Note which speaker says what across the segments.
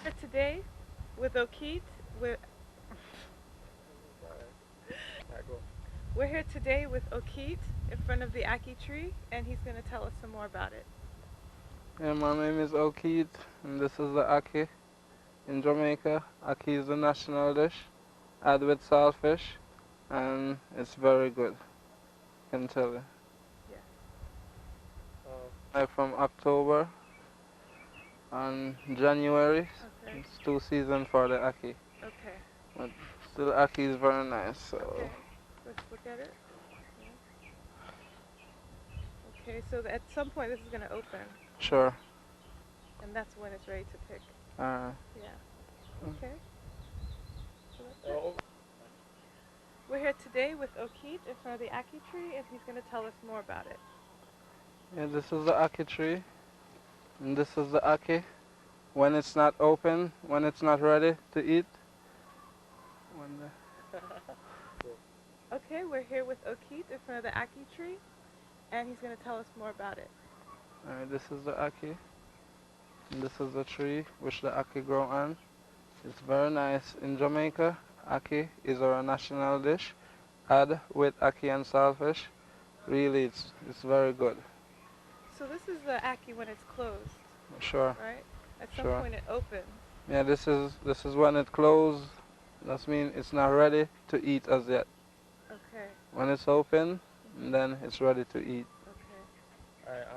Speaker 1: Here today with Okeet. With we're here today with Okeet in front of the Aki tree, and he's going to tell us some more about it.
Speaker 2: Yeah, my name is Okeet, and this is the Aki in Jamaica. Aki is the national dish, add with saltfish, and it's very good, can tell you.
Speaker 1: Yeah.
Speaker 2: I'm from October and January.
Speaker 1: Okay.
Speaker 2: It's 2 seasons for the Aki.
Speaker 1: Okay.
Speaker 2: But still, Aki is very nice. So.
Speaker 1: Okay. Let's look at it. Okay, so at some point this is going to open.
Speaker 2: Sure.
Speaker 1: And that's when it's ready to pick.
Speaker 2: Yeah.
Speaker 1: Okay. So that's it. We're here today with Okeet in front of the Aki tree, and he's going to tell us more about it.
Speaker 2: Yeah, this is the Aki tree, and this is the Aki. When it's not open, when it's not ready to eat.
Speaker 1: Okay, we're here with Okeet in front of the Aki tree, and he's going to tell us more about it.
Speaker 2: Alright, this is the Aki, and this is the tree which the Aki grow on. It's very nice. In Jamaica, Aki is our national dish. Add with Aki and saltfish. Really, it's very good.
Speaker 1: So this is the Aki when it's closed.
Speaker 2: Sure.
Speaker 1: Right? At some point it opens.
Speaker 2: Yeah, this is when it closed. That means it's not ready to eat as yet.
Speaker 1: Okay.
Speaker 2: When it's open, then it's ready to eat.
Speaker 1: Okay. Alright,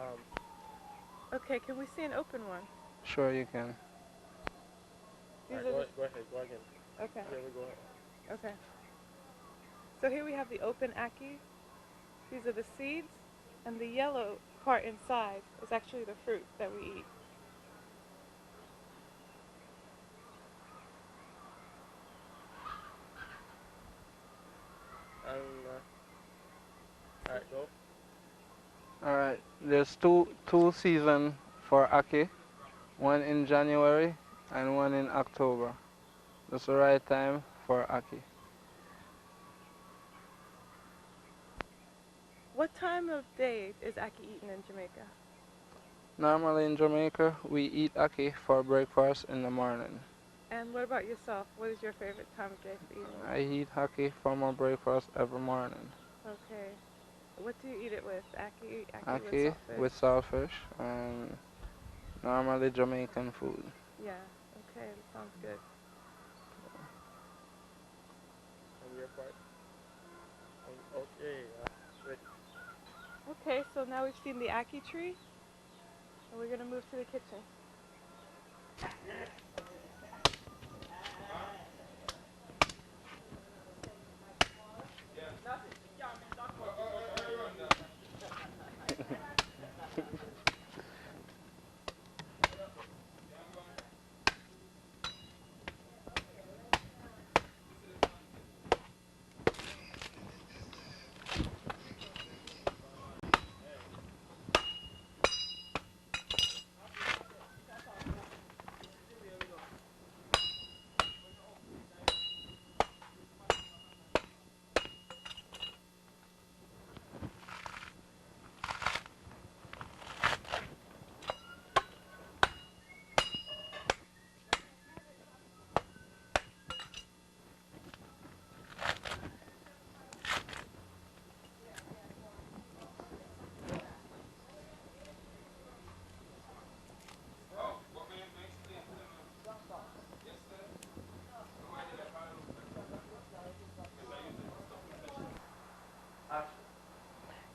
Speaker 1: okay, can we see an open one?
Speaker 2: Sure, you can.
Speaker 1: Go ahead, go again. Okay. Yeah, we go ahead. Okay. So here we have the open Aki. These are the seeds, and the yellow part inside is actually the fruit that we eat.
Speaker 3: Alright, go.
Speaker 2: Alright, there's two seasons for Aki. One in January and one in October. That's the right time for Aki.
Speaker 1: What time of day is Aki eaten in Jamaica?
Speaker 2: Normally in Jamaica, we eat Aki for breakfast in the morning.
Speaker 1: And what about yourself? What is your favorite time of day for eating?
Speaker 2: I eat Aki for my breakfast every morning.
Speaker 1: Okay. What do you eat it with? Aki
Speaker 2: with saltfish and normally Jamaican food.
Speaker 1: Yeah, okay, that sounds good.
Speaker 3: On your part? Okay, ready.
Speaker 1: Okay, so now we've seen the Aki tree, and we're going to move to the kitchen.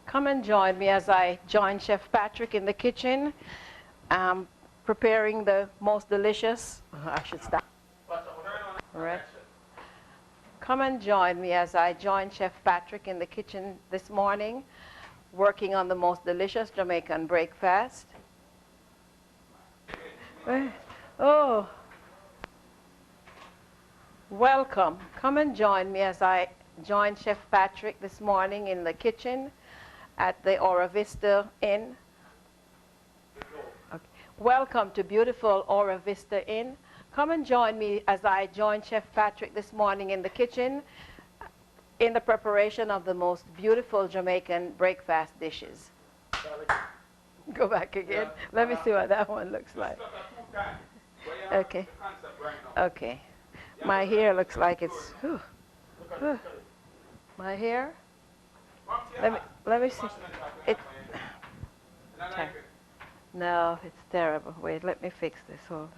Speaker 1: Come and join me as I join Chef Patrick in the kitchen, preparing the most delicious. I should stop. All right. Come and join me as I join Chef Patrick in the kitchen this morning, working on the most delicious Jamaican breakfast. Oh, welcome. Come and join me as I join Chef Patrick this morning in the kitchen at the Ora Vista Inn. Okay. Welcome to beautiful Ora Vista Inn. Come and join me as I join Chef Patrick this morning in the kitchen in the preparation of the most beautiful Jamaican breakfast dishes. Go back again. Let me see what that one looks like.
Speaker 4: Okay. Okay. My hair looks like it's. My hair. Let me see. It. No, it's terrible. Wait, let me fix this. Hold on.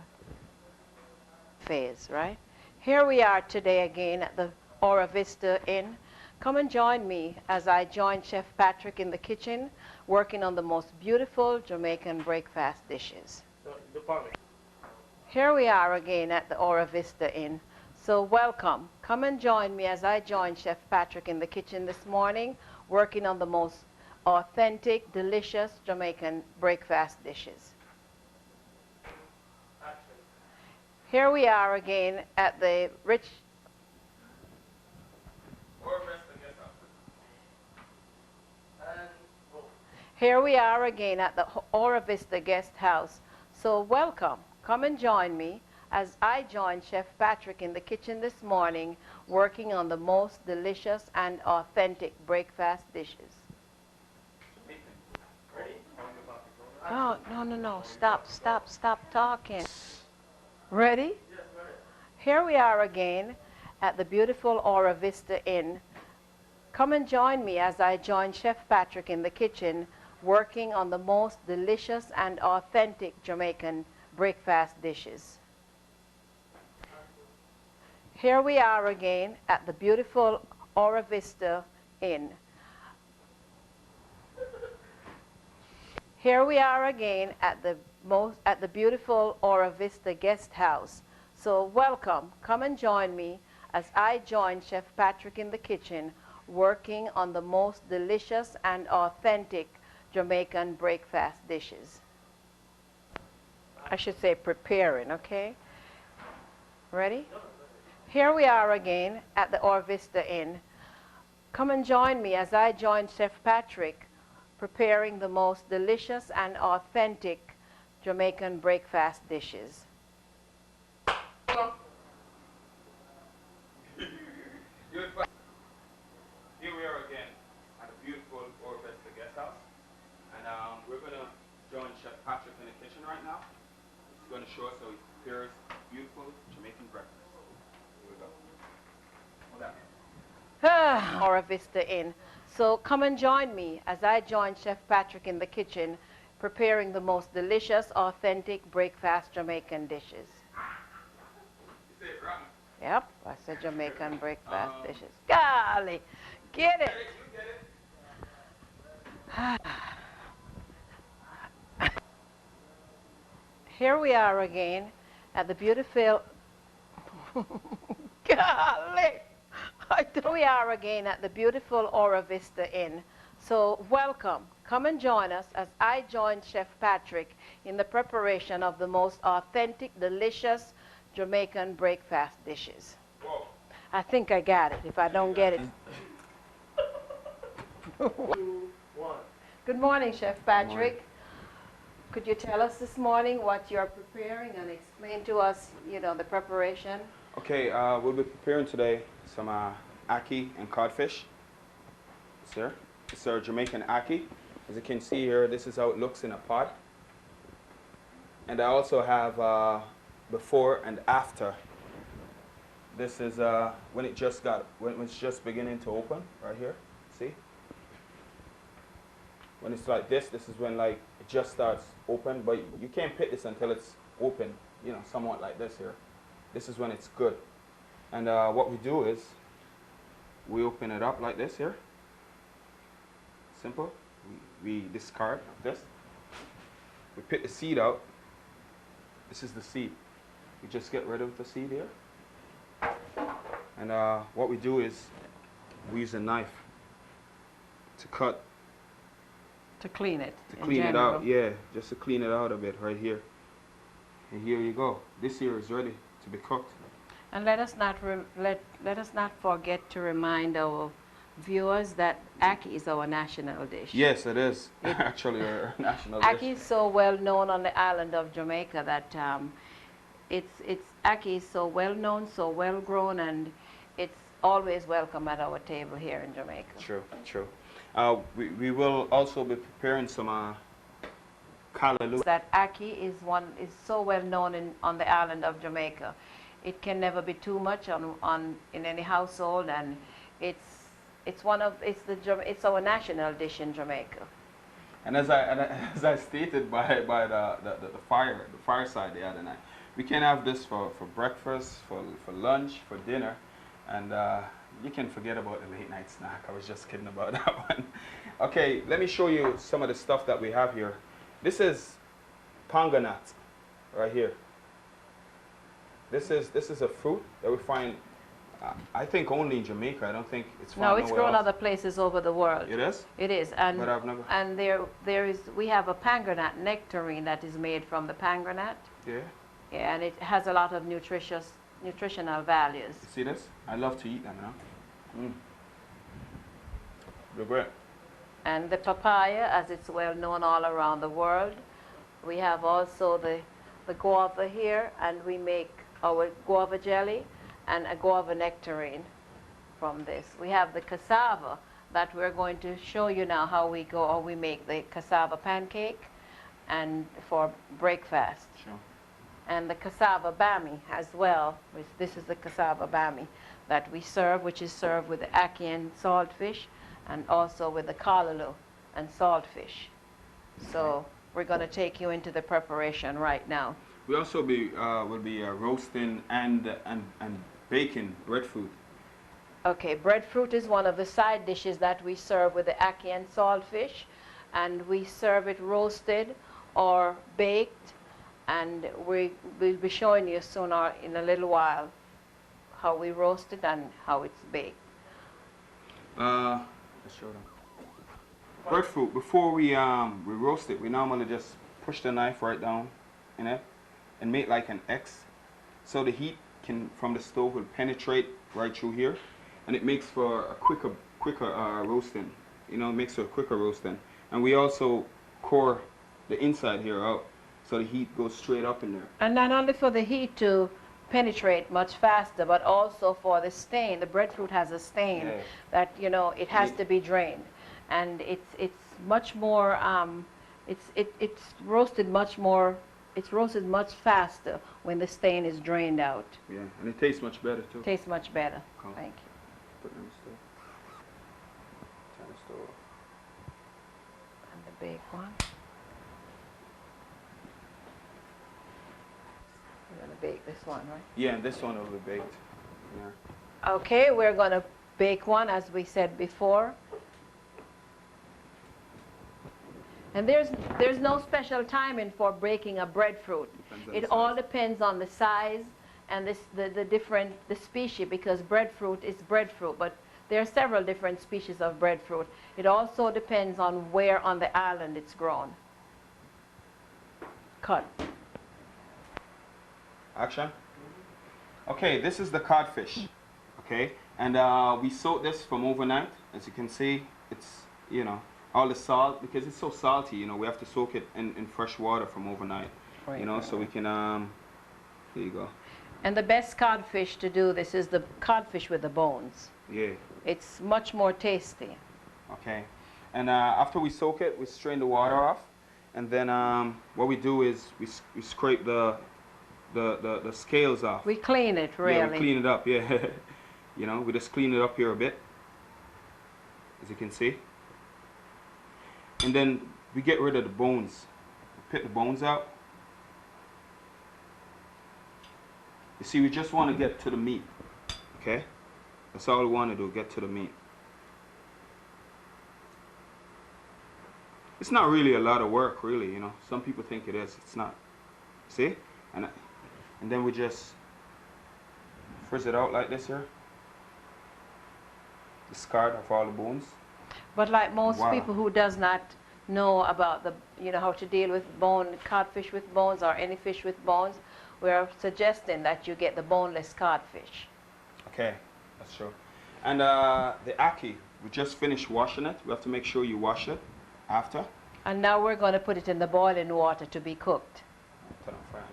Speaker 4: Phase, right? Here we are today again at the Ora Vista Inn. Come and join me as I join Chef Patrick in the kitchen, working on the most beautiful Jamaican breakfast dishes. Here we are again at the Ora Vista Inn. So welcome. Come and join me as I join Chef Patrick in the kitchen this morning, working on the most authentic, delicious Jamaican breakfast dishes. Here we are again at the rich... Here we are again at the Ora Vista Guest House. So welcome. Come and join me as I join Chef Patrick in the kitchen this morning, working on the most delicious and authentic breakfast dishes. Oh, no. Stop talking. Ready? Here we are again at the beautiful Ora Vista Inn. Come and join me as I join Chef Patrick in the kitchen, working on the most delicious and authentic Jamaican breakfast dishes. Here we are again at the beautiful Ora Vista Inn. Here we are again at the beautiful Ora Vista Guest House. So welcome. Come and join me as I join Chef Patrick in the kitchen, working on the most delicious and authentic Jamaican breakfast dishes. I should say preparing, okay? Ready? Here we are again at the Ora Vista Inn. Come and join me as I join Chef Patrick, preparing the most delicious and authentic Jamaican breakfast dishes.
Speaker 5: Here we are again at a beautiful Ora Vista Guest House, and we're going to join Chef Patrick in the kitchen right now. He's going to show us how he prepares beautiful Jamaican breakfast. Here we go.
Speaker 4: Ora Vista Inn. So come and join me as I join Chef Patrick in the kitchen, preparing the most delicious, authentic breakfast Jamaican dishes.
Speaker 5: You say it right.
Speaker 4: Yep, I said Jamaican breakfast dishes. Golly, get it. Here we are again at the beautiful... Golly. We are again at the beautiful Ora Vista Inn. So welcome. Come and join us as I join Chef Patrick in the preparation of the most authentic, delicious Jamaican breakfast dishes.
Speaker 5: Whoa.
Speaker 4: I think I got it. If I don't get it.
Speaker 3: 2, 1.
Speaker 4: Good morning, Chef Patrick. Could you tell us this morning what you're preparing and explain to us, the preparation?
Speaker 5: Okay, we'll be preparing today some ackee and codfish. Sir, it's our Jamaican ackee. As you can see here, this is how it looks in a pot. And I also have before and after. This is when it's just beginning to open, right here. See? When it's like this is when it just starts open, but you can't pick this until it's open, somewhat like this here. This is when it's good. And what we do is we open it up like this here. Simple. We discard this. We pick the seed out. This is the seed. We just get rid of the seed here. And what we do is we use a knife to cut.
Speaker 4: To clean it.
Speaker 5: To clean it out, yeah. Just to clean it out a bit right here. And here you go. This here is ready to be cooked.
Speaker 4: And let us not forget to remind our viewers that ackee is our national dish.
Speaker 5: Yes, it is actually our national dish.
Speaker 4: Ackee is so well known on the island of Jamaica that ackee is so well known, so well grown, and it's always welcome at our table here in Jamaica.
Speaker 5: True. We will also be preparing some callaloo.
Speaker 4: That ackee is so well known on the island of Jamaica. It can never be too much in any household, and it's our national dish in Jamaica.
Speaker 5: And as I stated by the fireside the other night, we can have this for breakfast, for lunch, for dinner, and you can forget about the late night snack. I was just kidding about that one. Okay, let me show you some of the stuff that we have here. This is panganut right here. This is a fruit that we find, I think, only in Jamaica. I don't think it's found.
Speaker 4: No, it's grown
Speaker 5: else.
Speaker 4: other places over the world.
Speaker 5: It is?
Speaker 4: It is, and
Speaker 5: But I've never.
Speaker 4: And we have a panganut nectarine that is made from the panganut.
Speaker 5: Yeah.
Speaker 4: Yeah, and it has a lot of nutritional values.
Speaker 5: You see this? I love to eat them, you know. They're great.
Speaker 4: And the papaya, as it's well known all around the world. We have also the guava here, and we make our guava jelly and a guava nectarine from this. We have the cassava that we're going to show you now how we make the cassava pancake and for breakfast.
Speaker 5: Sure.
Speaker 4: And the cassava bami as well, this is the cassava bami that we serve, which is served with the ackee and saltfish, and also with the callaloo and saltfish. So we're going to take you into the preparation right now.
Speaker 5: We also will be roasting and baking breadfruit.
Speaker 4: Okay, breadfruit is one of the side dishes that we serve with the ackee and saltfish, and we serve it roasted or baked, and we'll be showing you soon or in a little while how we roast it and how it's baked.
Speaker 5: Let's show them. Breadfruit, before we roast it, we normally just push the knife right down in it and make like an X, so the heat from the stove will penetrate right through here, and it makes for a quicker roasting. You know, it makes for a quicker roasting. And we also core the inside here out, so the heat goes straight up in there. And
Speaker 4: not only for the heat to penetrate much faster, but also for the stain. The breadfruit has a stain that, you know, it has to be drained, and it's much more. It's roasted much more. It's roasted much faster when the stain is drained out.
Speaker 5: Yeah, and it tastes much better too.
Speaker 4: Tastes much better. Cool. Thank you.
Speaker 5: Put it on the stove. Turn the stove off.
Speaker 4: And the big one. We're gonna bake this one, right?
Speaker 5: Yeah, and this one will be baked. Yeah.
Speaker 4: Okay, we're gonna bake one as we said before. And there's no special timing for breaking a breadfruit. It all depends on the size and the species, because breadfruit is breadfruit, but there are several different species of breadfruit. It also depends on where on the island it's grown. Cut.
Speaker 5: Action. Okay, this is the codfish. Okay, and we soaked this from overnight. As you can see, it's, you know, all the salt, because it's so salty, you know, we have to soak it in fresh water from overnight. Right, you know, so we can, here you go.
Speaker 4: And the best codfish to do this is the codfish with the bones.
Speaker 5: Yeah.
Speaker 4: It's much more tasty.
Speaker 5: Okay. And after we soak it, we strain the water off. And then what we do is we scrape the scales off.
Speaker 4: We clean it, really.
Speaker 5: Yeah, we clean it up, yeah. You know, we just clean it up here a bit, as you can see. And then we get rid of the bones. We pick the bones out. You see, we just want to get to the meat, okay? That's all we want to do, get to the meat. It's not really a lot of work, really, you know. Some people think it is. It's not. See? And then we just frizz it out like this here. Discard of all the bones.
Speaker 4: But like most people who does not know about how to deal with codfish with bones or any fish with bones, we're suggesting that you get the boneless codfish.
Speaker 5: Okay, that's true. And the ackee, we just finished washing it. We have to make sure you wash it after.
Speaker 4: And now we're going to put it in the boiling water to be cooked.
Speaker 5: Turn on fire.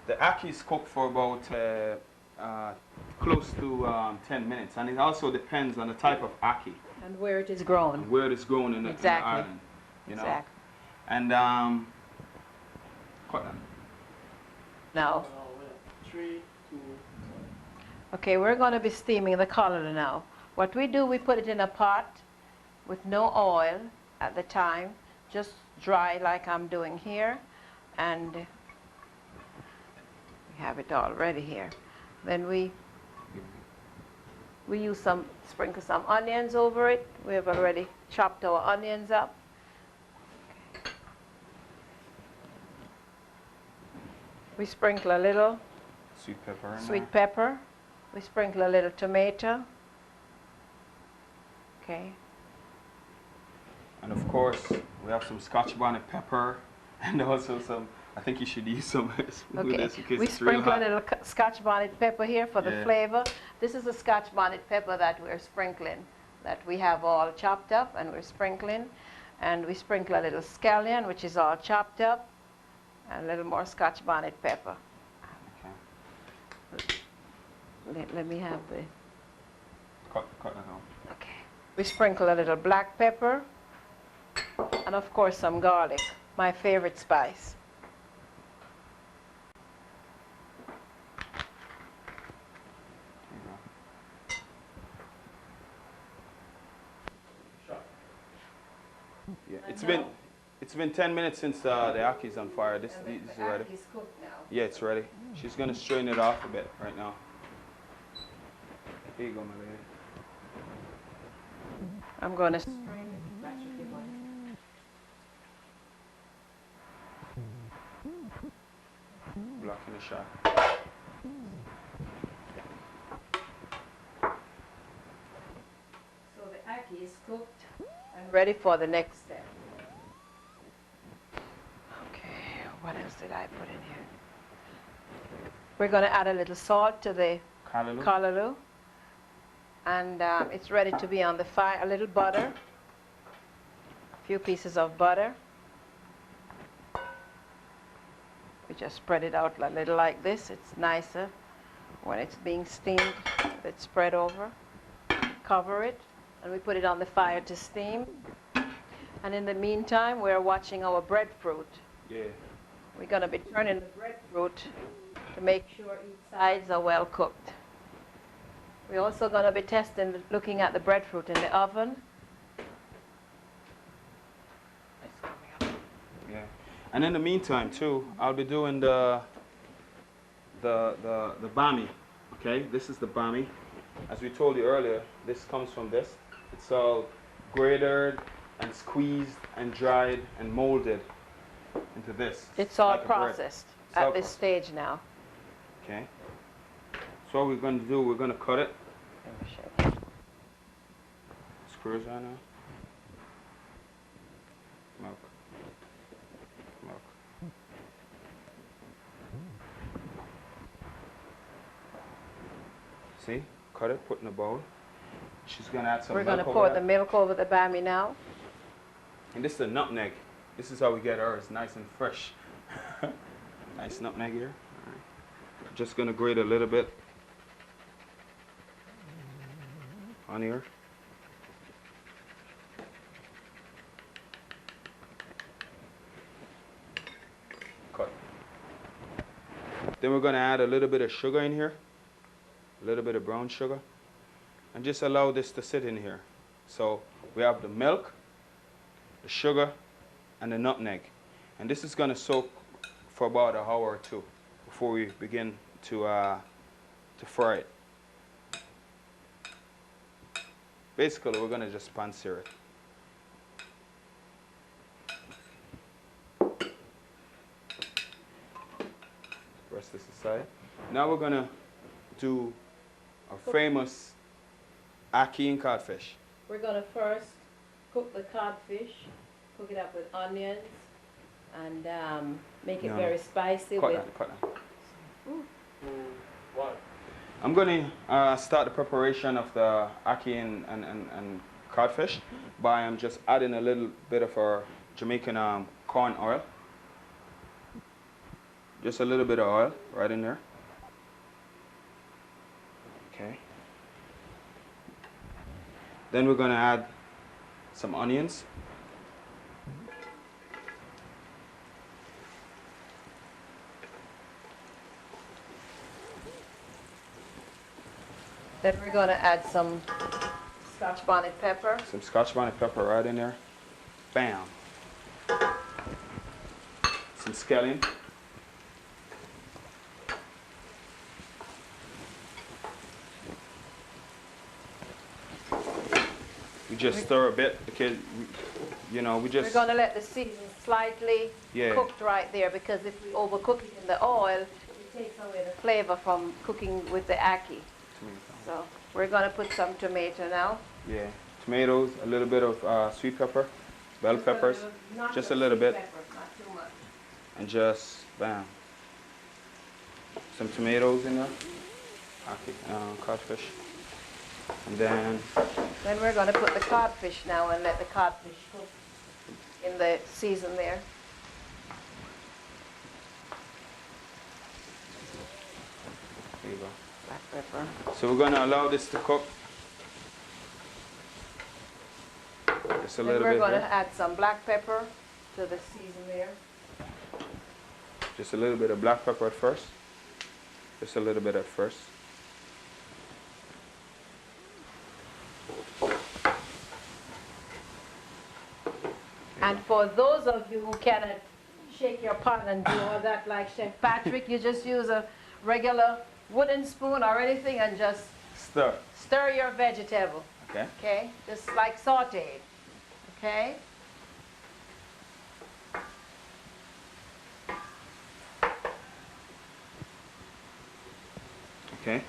Speaker 5: The ackee is cooked for about close to 10 minutes. And it also depends on the type of ackee.
Speaker 4: And where it is grown.
Speaker 5: And where it is grown in the island. You know?
Speaker 4: Exactly.
Speaker 5: And cut them.
Speaker 4: Now.
Speaker 3: 3, 2.
Speaker 4: Okay, we're going to be steaming the colander now. What we do, we put it in a pot with no oil at the time, just dry like I'm doing here, and we have it all ready here. Then we use sprinkle some onions over it. We have already chopped our onions up. We sprinkle a little sweet pepper. We sprinkle a little tomato. Okay.
Speaker 5: And of course, we have some Scotch bonnet pepper and also some, I think you should use some
Speaker 4: okay.
Speaker 5: this in case
Speaker 4: we
Speaker 5: it's real
Speaker 4: sprinkle
Speaker 5: hot.
Speaker 4: a little Scotch bonnet pepper here for the flavor. This is the Scotch bonnet pepper that we're sprinkling, that we have all chopped up and we're sprinkling. And we sprinkle a little scallion, which is all chopped up, and a little more Scotch bonnet pepper.
Speaker 5: Okay.
Speaker 4: Let me have the...
Speaker 5: Cut that out.
Speaker 4: Okay. We sprinkle a little black pepper, and of course some garlic, my favorite spice.
Speaker 5: Yeah, it's been 10 minutes since the ackee is on fire. This is ready.
Speaker 4: Ackee is cooked now.
Speaker 5: Yeah, it's ready. She's gonna strain it off a bit right now. Here you go, my lady.
Speaker 4: I'm going to strain it. Patrick, you want it?
Speaker 5: Blocking the shot.
Speaker 4: So the ackee is cooked and ready for the next step. Okay, what else did I put in here? We're going to add a little salt to the callaloo. And it's ready to be on the fire. A little butter, a few pieces of butter. We just spread it out a little like this. It's nicer when it's being steamed. It's spread over. Cover it, and we put it on the fire to steam. And in the meantime, we're watching our breadfruit.
Speaker 5: Yeah.
Speaker 4: We're going to be turning the breadfruit to make sure each sides are well cooked. We're also going to be looking at the breadfruit in the oven.
Speaker 5: Yeah. And in the meantime, too, I'll be doing the bami. Okay, this is the bami. As we told you earlier, this comes from this. It's all grated and squeezed and dried and molded into this.
Speaker 4: It's all processed at this stage now.
Speaker 5: Okay. So what we're going to do, we're going to cut it. Screws right now. Milk. Milk. See? Cut it, put in a bowl. She's going to add some milk.
Speaker 4: We're going to pour the milk over the bami now.
Speaker 5: And this is the nutmeg. This is how we get ours, nice and fresh. Nice nutmeg here. All right. Just going to grate a little bit on here. Cut. Then we're going to add a little bit of sugar in here, a little bit of brown sugar, and just allow this to sit in here. So we have the milk, the sugar, and the nutmeg. And this is going to soak for about an hour or two before we begin to fry it. Basically, we're going to just pan sear it. Rest this aside. Now we're going to do our famous ackee and codfish.
Speaker 4: We're going to first cook the codfish, cook it up with onions, and make it very spicy.
Speaker 5: Cut that.
Speaker 3: 2, 1.
Speaker 5: I'm going to start the preparation of the ackee and codfish by just adding a little bit of our Jamaican corn oil. Just a little bit of oil right in there. Then we're going to add some onions.
Speaker 4: Then we're going to add some Scotch bonnet pepper.
Speaker 5: Some Scotch bonnet pepper right in there. Bam. Some scallion. We just stir a bit because, you know, we just...
Speaker 4: We're going to let the season slightly cooked right there, because if we overcook it in the oil, it takes away the flavor from cooking with the ackee. So we're going to put some tomato now.
Speaker 5: Yeah, tomatoes, a little bit of sweet pepper, bell peppers, just a little bit.
Speaker 4: Pepper, not too much.
Speaker 5: And just, bam. Some tomatoes in there, codfish. And then
Speaker 4: we're going to put the codfish now and let the codfish cook in the season there.
Speaker 5: There you go.
Speaker 4: Black pepper.
Speaker 5: So we're going to allow this to cook. Just a little bit.
Speaker 4: We're going to add some black pepper to the season there.
Speaker 5: Just a little bit of black pepper at first. Just a little bit at first.
Speaker 4: And for those of you who cannot shake your pot and do all that like Chef Patrick, you just use a regular wooden spoon or anything and just stir your vegetable.
Speaker 5: Okay.
Speaker 4: Okay? Just like sauteed. Okay?
Speaker 5: Okay.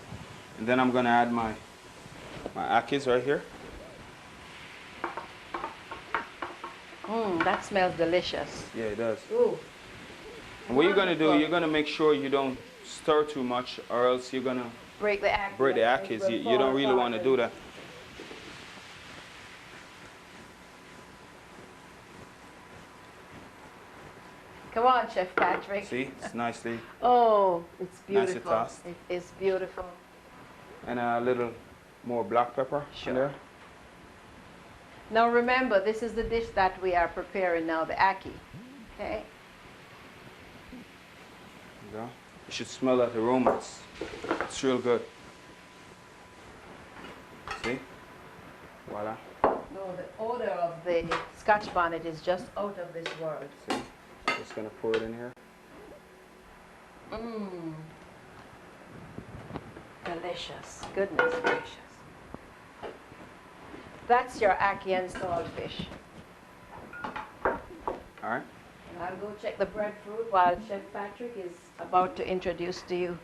Speaker 5: And then I'm going to add my akis right here.
Speaker 4: That smells delicious.
Speaker 5: Yeah, it does.
Speaker 4: Ooh.
Speaker 5: And what you're going to do, you're going to make sure you don't stir too much, or else you're going to
Speaker 4: break the akis.
Speaker 5: Break the akis. You don't really want to do that.
Speaker 4: Come on, Chef Patrick.
Speaker 5: See, it's nicely.
Speaker 4: Oh, it's beautiful.
Speaker 5: Nicely tossed.
Speaker 4: It is beautiful.
Speaker 5: And a little more black pepper in there.
Speaker 4: Now remember, this is the dish that we are preparing now, the ackee. Okay?
Speaker 5: There you go. You should smell that aroma. It's real good. See? Voila.
Speaker 4: No, the odor of the Scotch bonnet is just out of this world.
Speaker 5: See? Just gonna pour it in here.
Speaker 4: Mmm. Delicious. Goodness gracious. That's your ackee and saltfish.
Speaker 5: All right.
Speaker 4: And I'll go check the breadfruit while Chef Patrick is about to introduce to you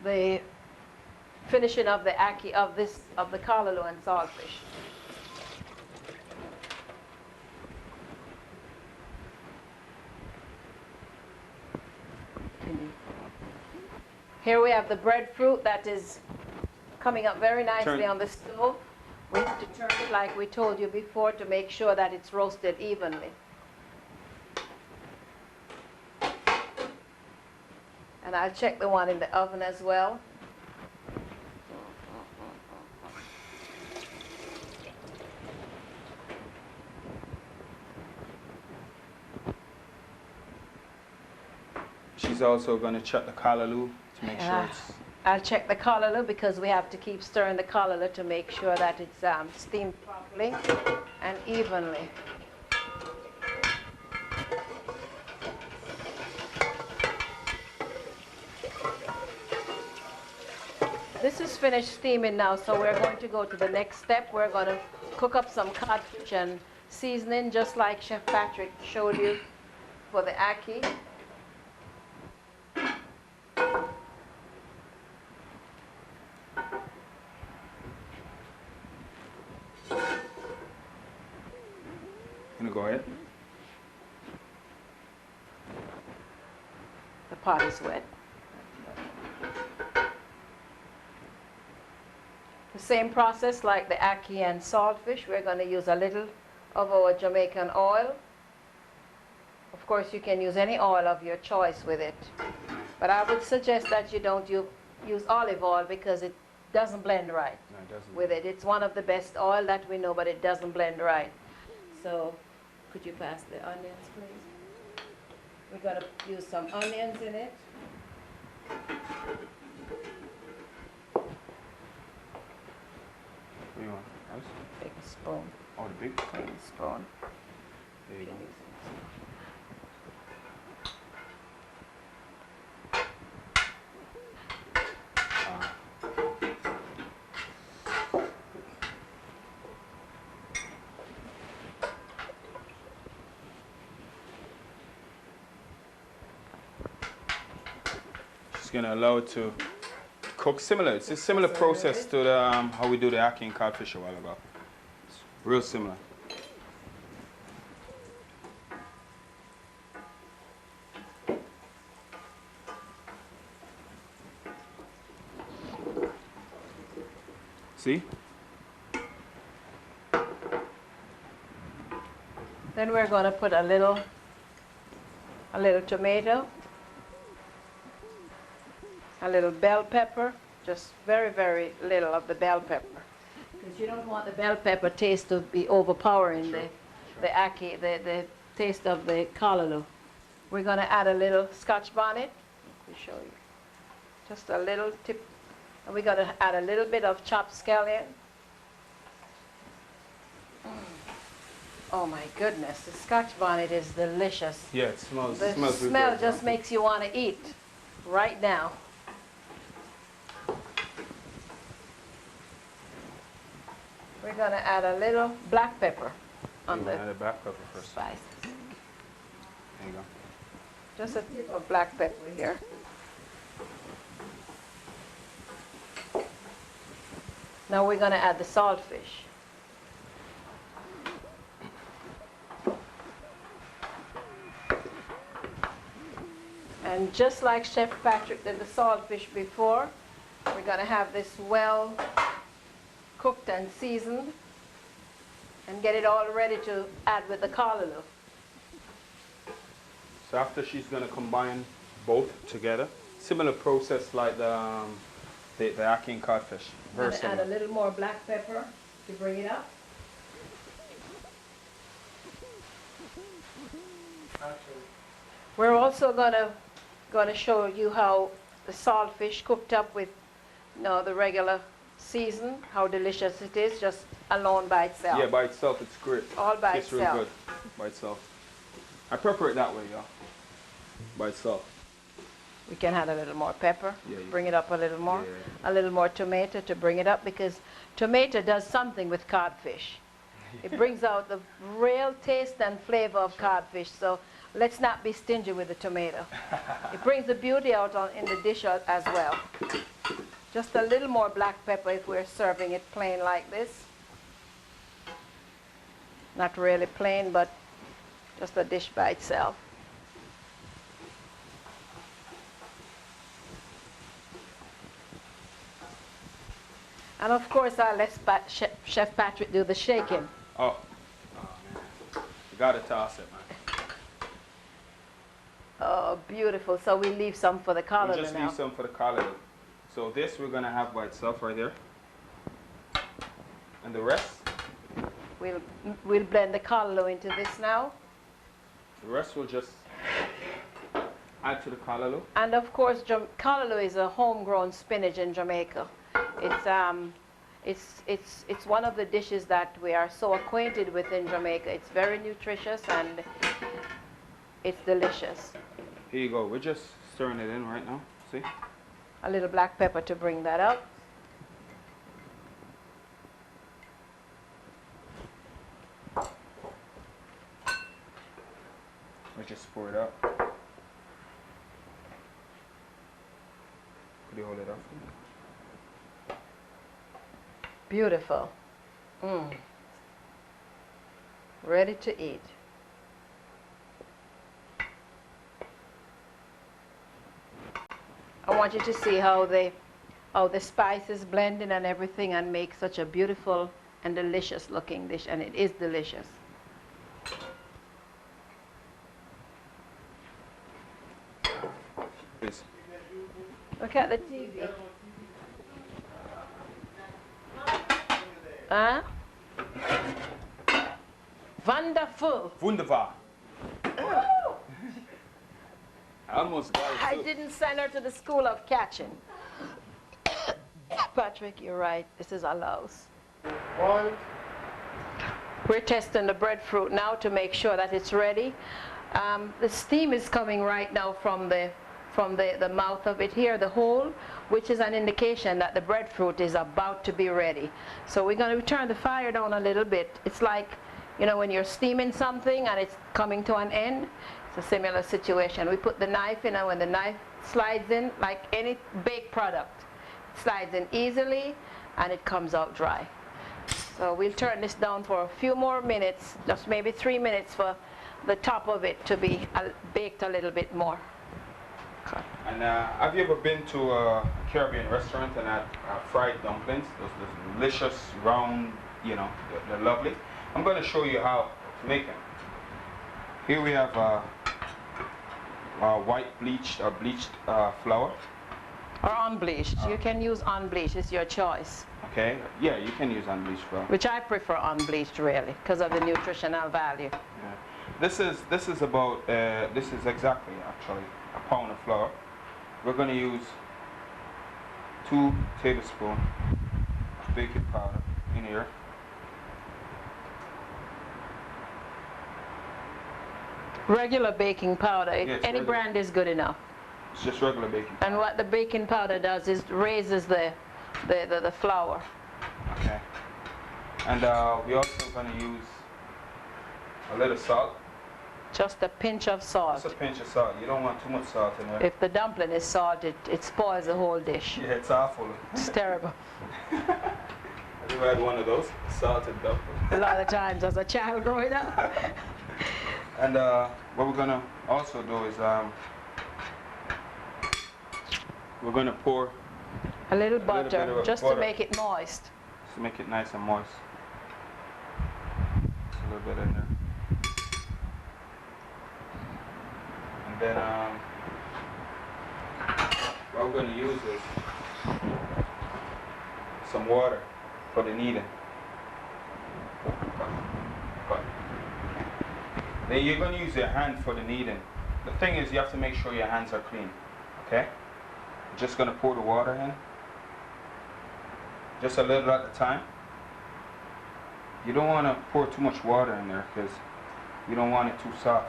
Speaker 4: the finishing of the ackee of the callaloo and saltfish. Here we have the breadfruit that is coming up very nicely on the stove. We have to turn it like we told you before to make sure that it's roasted evenly. And I'll check the one in the oven as well.
Speaker 5: She's also going to check the callaloo to make sure it's...
Speaker 4: I'll check the callaloo because we have to keep stirring the callaloo to make sure that it's steamed properly and evenly. This is finished steaming now, so we're going to go to the next step. We're going to cook up some codfish and seasoning just like Chef Patrick showed you for the ackee.
Speaker 5: Go ahead.
Speaker 4: The pot is wet. The same process like the ackee and saltfish. We're going to use a little of our Jamaican oil. Of course, you can use any oil of your choice with it. But I would suggest that you don't use olive oil because it doesn't blend right.
Speaker 5: Nice. it doesn't.
Speaker 4: With it. It's one of the best oil that we know, but it doesn't blend right. So, could you pass the onions, please? We're going to use some onions in it.
Speaker 5: What do you want? Ice?
Speaker 4: Big spoon.
Speaker 5: Oh, the big
Speaker 4: spoon.
Speaker 5: There you go. Just gonna allow it to cook similar. It's a similar process to the, how we do the ackee and codfish a while ago. It's real similar. See?
Speaker 4: Then we're going to put a little tomato, a little bell pepper, just very, very little of the bell pepper. Because you don't want the bell pepper taste to be overpowering the ackee, the taste of the callaloo. We're going to add a little Scotch bonnet. Let me show you. Just a little tip. And we're going to add a little bit of chopped scallion. Oh my goodness, the Scotch bonnet is delicious.
Speaker 5: Yeah, it smells.
Speaker 4: The smell just makes you want to eat right now. We're going to add a little black pepper on the
Speaker 5: add a black pepper first.
Speaker 4: spices.
Speaker 5: There you go.
Speaker 4: Just a tip of black pepper here. Now we're going to add the saltfish. And just like Chef Patrick did the saltfish before, we're going to have this well cooked and seasoned and get it all ready to add with the callaloo.
Speaker 5: So after she's going to combine both together, similar process like the ackee and codfish.
Speaker 4: I'm going to add a little more black pepper to bring it up. We're also going to show you how the saltfish cooked up with the regular season, how delicious it is just alone by itself.
Speaker 5: Yeah, by itself it's great.
Speaker 4: All by
Speaker 5: It's
Speaker 4: itself.
Speaker 5: real good by itself. I prepare it that way, y'all. By itself.
Speaker 4: We can add a little more pepper,
Speaker 5: Yeah,
Speaker 4: bring it up a little more.
Speaker 5: Yeah.
Speaker 4: A little more tomato to bring it up, because tomato does something with codfish. It brings out the real taste and flavor of codfish, so let's not be stingy with the tomato. It brings the beauty out in the dish as well. Just a little more black pepper if we're serving it plain like this. Not really plain, but just a dish by itself. And of course, I'll let Chef Patrick do the shaking.
Speaker 5: Oh man. You gotta toss it, man.
Speaker 4: Oh, beautiful. So we leave some for the callaloo now.
Speaker 5: We just leave some for the callaloo. So this we're gonna have by itself right here. And the rest?
Speaker 4: We'll blend the callaloo into this now.
Speaker 5: The rest we'll just add to the callaloo.
Speaker 4: And of course, callaloo is a homegrown spinach in Jamaica. It's one of the dishes that we are so acquainted with in Jamaica. It's very nutritious and it's delicious.
Speaker 5: Here you go. We're just stirring it in right now. See?
Speaker 4: A little black pepper to bring that up.
Speaker 5: We just pour it up. Could you hold it up?
Speaker 4: Beautiful. Ready to eat. I want you to see how the spices blend in and everything and make such a beautiful and delicious looking dish, and it is delicious.
Speaker 5: Please.
Speaker 4: Look at the TV. Huh? Wonderful.
Speaker 5: Wunderbar. I almost got it too.
Speaker 4: I didn't send her to the school of catching. Patrick, you're right. This is our louse.
Speaker 3: One.
Speaker 4: We're testing the breadfruit now to make sure that it's ready. The steam is coming right now from the mouth of it here, the hole, which is an indication that the breadfruit is about to be ready. So we're going to turn the fire down a little bit. It's like, you know, when you're steaming something and it's coming to an end. It's a similar situation. We put the knife in, and when the knife slides in, like any baked product, it slides in easily and it comes out dry. So we'll turn this down for a few more minutes, just maybe 3 minutes for the top of it to be baked a little bit more. Okay.
Speaker 5: And have you ever been to a Caribbean restaurant and had fried dumplings? Those delicious, round, you know, they're lovely. I'm going to show you how to make them. Here we have white bleached or bleached flour.
Speaker 4: Or unbleached. You can use unbleached. It's your choice.
Speaker 5: Okay. Yeah, you can use unbleached flour.
Speaker 4: Which I prefer unbleached, really, because of the nutritional value.
Speaker 5: Yeah. This is about this is exactly actually a pound of flour. We're going to use 2 tablespoons of baking powder in here.
Speaker 4: Regular baking powder.
Speaker 5: Yeah,
Speaker 4: Any brand is good enough.
Speaker 5: It's just regular baking powder.
Speaker 4: And what the baking powder does is raises the flour.
Speaker 5: Okay. And we're also going to use a little salt.
Speaker 4: Just a pinch of salt.
Speaker 5: Just a pinch of salt. You don't want too much salt in there.
Speaker 4: If the dumpling is salted, it spoils the whole dish.
Speaker 5: Yeah, it's awful.
Speaker 4: It's terrible.
Speaker 5: Have you ever had one of those? Salted dumpling.
Speaker 4: A lot of times as a child growing up.
Speaker 5: And what we're going to also do is we're going to pour
Speaker 4: a little butter, just
Speaker 5: butter
Speaker 4: to make it moist.
Speaker 5: Just to make it nice and moist. Just a little bit in there. And then what we're going to use is some water for the kneading. Then you're going to use your hand for the kneading. The thing is, you have to make sure your hands are clean. Okay? You're just going to pour the water in. Just a little at a time. You don't want to pour too much water in there because you don't want it too soft.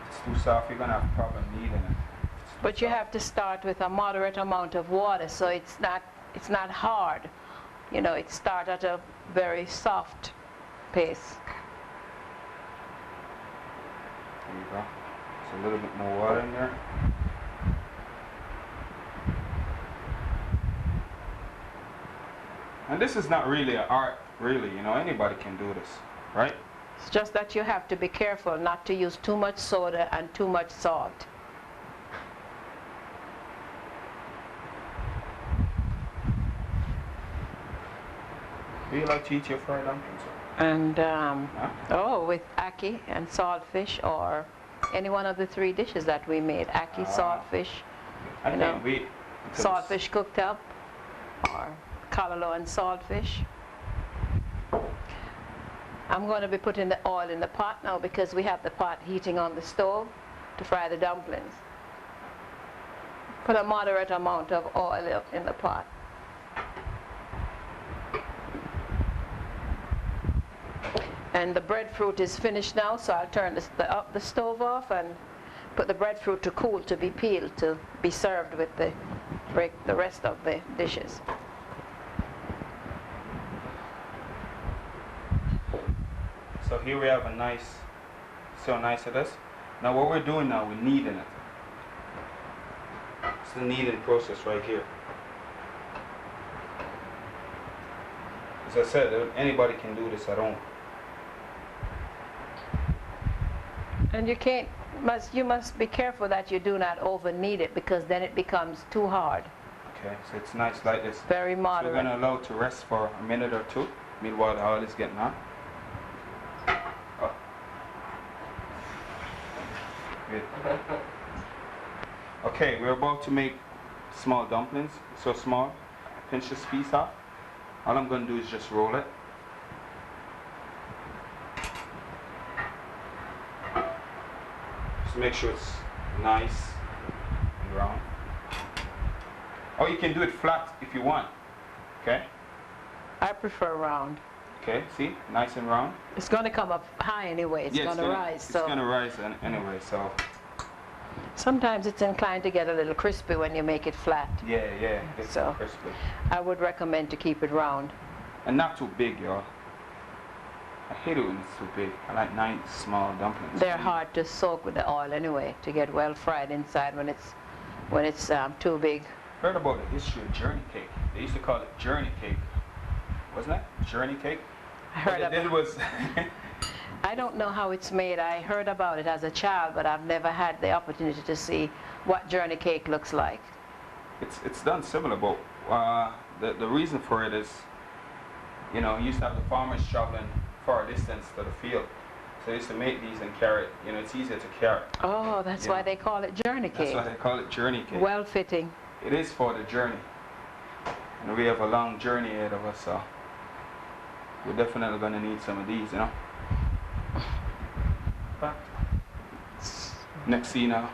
Speaker 5: If it's too soft, you're going to have a problem kneading it.
Speaker 4: But you have to start with a moderate amount of water, so it's not hard. You know, it starts at a very soft pace.
Speaker 5: There you go. Just a little bit more water in there. And this is not really an art, really. You know, anybody can do this, right?
Speaker 4: It's just that you have to be careful not to use too much soda and too much salt.
Speaker 5: Do you like to eat your fried dumplings?
Speaker 4: And oh, with ackee and saltfish, or any one of the 3 dishes that we made. Ackee, saltfish,
Speaker 5: I think we
Speaker 4: saltfish cooked up, or callaloo and saltfish. I'm going to be putting the oil in the pot now because we have the pot heating on the stove to fry the dumplings. Put a moderate amount of oil in the pot. And the breadfruit is finished now, so I'll turn the stove off and put the breadfruit to cool, to be peeled, to be served with the rest of the dishes.
Speaker 5: So here we have a nice, so nice it is. Now what we're doing now, we're kneading it. It's the kneading process right here. As I said, anybody can do this at home.
Speaker 4: And you must be careful that you do not over knead it, because then it becomes too hard.
Speaker 5: Okay, so it's nice like this.
Speaker 4: Very moderate.
Speaker 5: So we're going to allow it to rest for a minute or 2, meanwhile the oil is getting hot. Oh. Good. Okay, we're about to make small dumplings. So small. Pinch this piece off. All I'm going to do is just roll it. Just make sure it's nice and round. Or you can do it flat if you want. Okay?
Speaker 4: I prefer round.
Speaker 5: Okay, see? Nice and round.
Speaker 4: It's going to come up high anyway. It's going to rise.
Speaker 5: It's going to rise anyway, so.
Speaker 4: Sometimes it's inclined to get a little crispy when you make it flat.
Speaker 5: Yeah, it's
Speaker 4: so
Speaker 5: crispy.
Speaker 4: I would recommend to keep it round.
Speaker 5: And not too big, y'all. I hate it when it's too big. I like nice, small dumplings.
Speaker 4: They're hard to soak with the oil anyway to get well fried inside when it's too big.
Speaker 5: Heard about the history of journey cake. They used to call it journey cake. Wasn't that journey cake?
Speaker 4: I heard
Speaker 5: about it. Was
Speaker 4: I don't know how it's made. I heard about it as a child, but I've never had the opportunity to see what journey cake looks like.
Speaker 5: It's done similar, but the reason for it is, you know, you used to have the farmers traveling far distance to the field. So they used to make these and carry it. You know, it's easier to carry.
Speaker 4: Oh, that's why they call it journey cake.
Speaker 5: That's why they call it journey cake.
Speaker 4: Well fitting.
Speaker 5: It is for the journey. And we have a long journey ahead of us, so we're definitely going to need some of these, you know. But next scene now.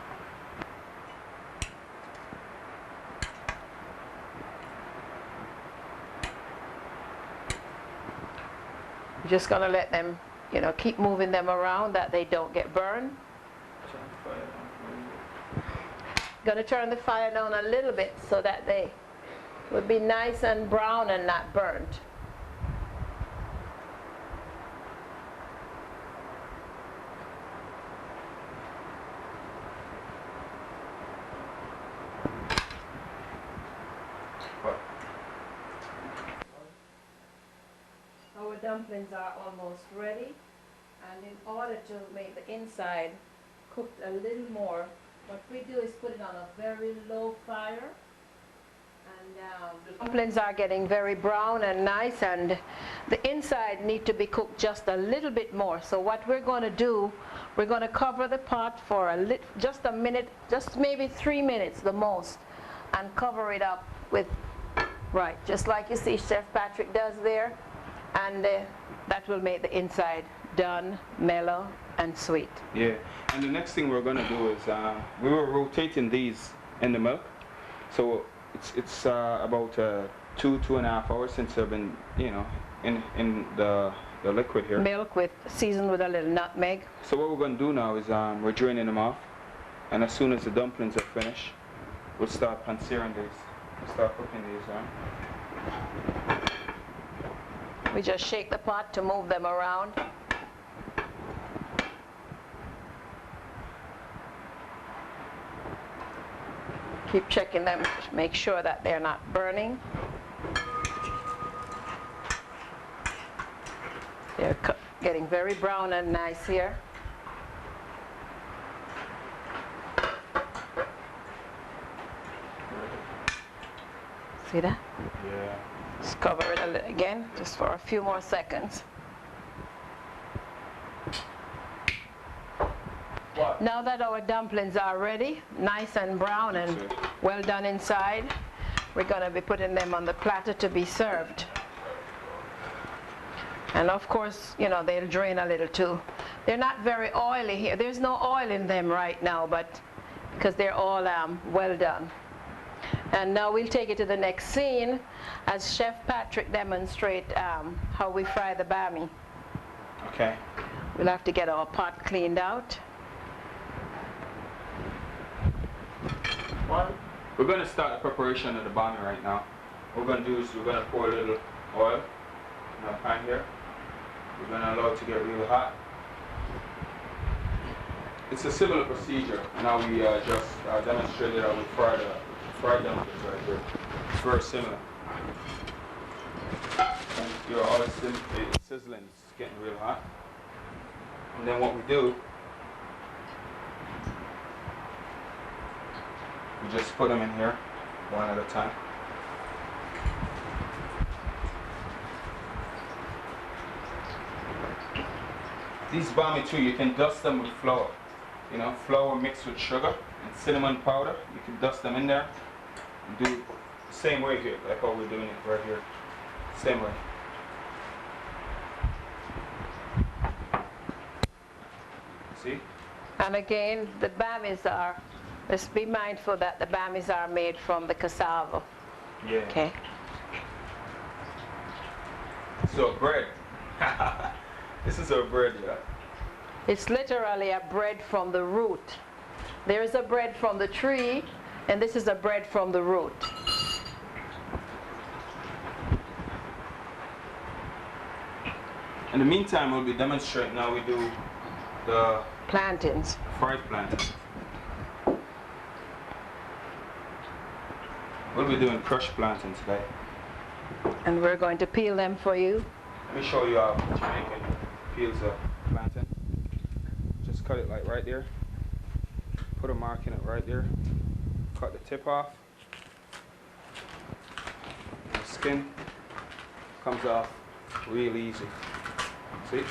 Speaker 4: You're just going to let them, you know, keep moving them around that they don't get burned. Going to turn the fire down a little bit so that they would be nice and brown and not burnt. Our dumplings are almost ready, and in order to make the inside cooked a little more, what we do is put it on a very low fire. And the dumplings are getting very brown and nice, and the inside need to be cooked just a little bit more. So what we're going to do, we're going to cover the pot for just a minute, just maybe 3 minutes the most, and cover it up with, right, just like you see Chef Patrick does there, and that will make the inside done, mellow, and sweet.
Speaker 5: Yeah, and the next thing we're going to do is we were rotating these in the milk, so it's about 2.5 hours since they've been, you know, in the liquid here.
Speaker 4: Milk seasoned with a little nutmeg.
Speaker 5: So what we're going to do now is we're draining them off, and as soon as the dumplings are finished, we'll start pansearing these. We'll start cooking these.
Speaker 4: We just shake the pot to move them around. Keep checking them to make sure that they're not burning. They're getting very brown and nice here. See that?
Speaker 5: Yeah.
Speaker 4: Just cover it a little again, just for a few more seconds.
Speaker 5: What?
Speaker 4: Now that our dumplings are ready, nice and brown and well done inside, we're going to be putting them on the platter to be served. And of course, you know, they'll drain a little too. They're not very oily here. There's no oil in them right now, but because they're all well done. And now we'll take it to the next scene as Chef Patrick demonstrates how we fry the bami.
Speaker 5: Okay.
Speaker 4: We'll have to get our pot cleaned out.
Speaker 5: We're going to start the preparation of the bami right now. What we're going to do is we're going to pour a little oil in our pan here. We're going to allow it to get real hot. It's a similar procedure. Now we just demonstrated how we fried dumplings right here. It's very similar. And you're all sizzling, it's getting real hot. And then what we do, we just put them in here, one at a time. These bami too, you can dust them with flour. You know, flour mixed with sugar and cinnamon powder. You can dust them in there and do it the same way here, like how we're doing it right here. Same way. See?
Speaker 4: And again, the bammies are, let's be mindful that the bammies are made from the cassava.
Speaker 5: Yeah.
Speaker 4: Okay.
Speaker 5: So bread. This is our bread, yeah?
Speaker 4: It's literally a bread from the root. There is a bread from the tree, and this is a bread from the root.
Speaker 5: In the meantime, we'll be demonstrating how we do the
Speaker 4: Plantains.
Speaker 5: fried plantains. We'll be doing crushed plantains today.
Speaker 4: And we're going to peel them for you.
Speaker 5: Let me show you how Jamaican peels a plantain. Just cut it like right there. Put a mark in it right there. Cut the tip off. The skin comes off real easy. See?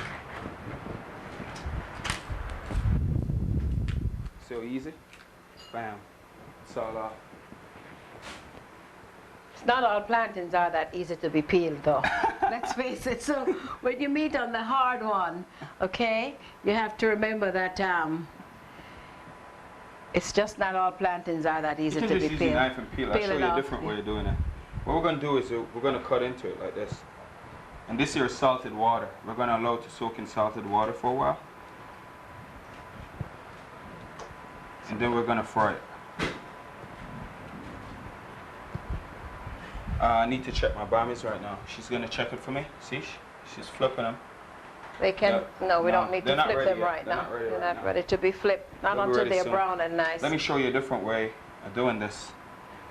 Speaker 5: So easy. Bam. It's all off.
Speaker 4: It's not all plantains are that easy to be peeled though. Let's face it. So when you meet on the hard one, okay, you have to remember that it's just not all plantains are that easy to be peeled.
Speaker 5: You can just use a knife and peel. I'll show you a different way of doing it. What we're going to do is we're going to cut into it like this. And this here is salted water. We're going to allow it to soak in salted water for a while. And then we're going to fry it. I need to check my bammies right now. She's going to check it for me. See? She's flipping them.
Speaker 4: They can, no, we don't need to flip them right now. They're not ready to be flipped. Not until they're brown and nice.
Speaker 5: Let me show you a different way of doing this.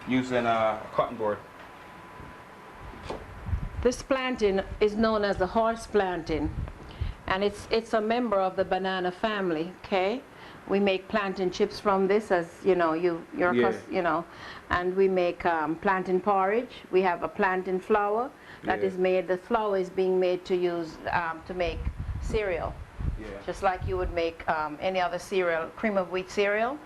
Speaker 5: Using a cotton board.
Speaker 4: This plantain is known as the horse plantain, and it's a member of the banana family. Okay, we make plantain chips from this, as you know, you know, and we make plantain porridge. We have a plantain flour that is made. The flour is being made to use to make cereal, just like you would make any other cereal, cream of wheat cereal.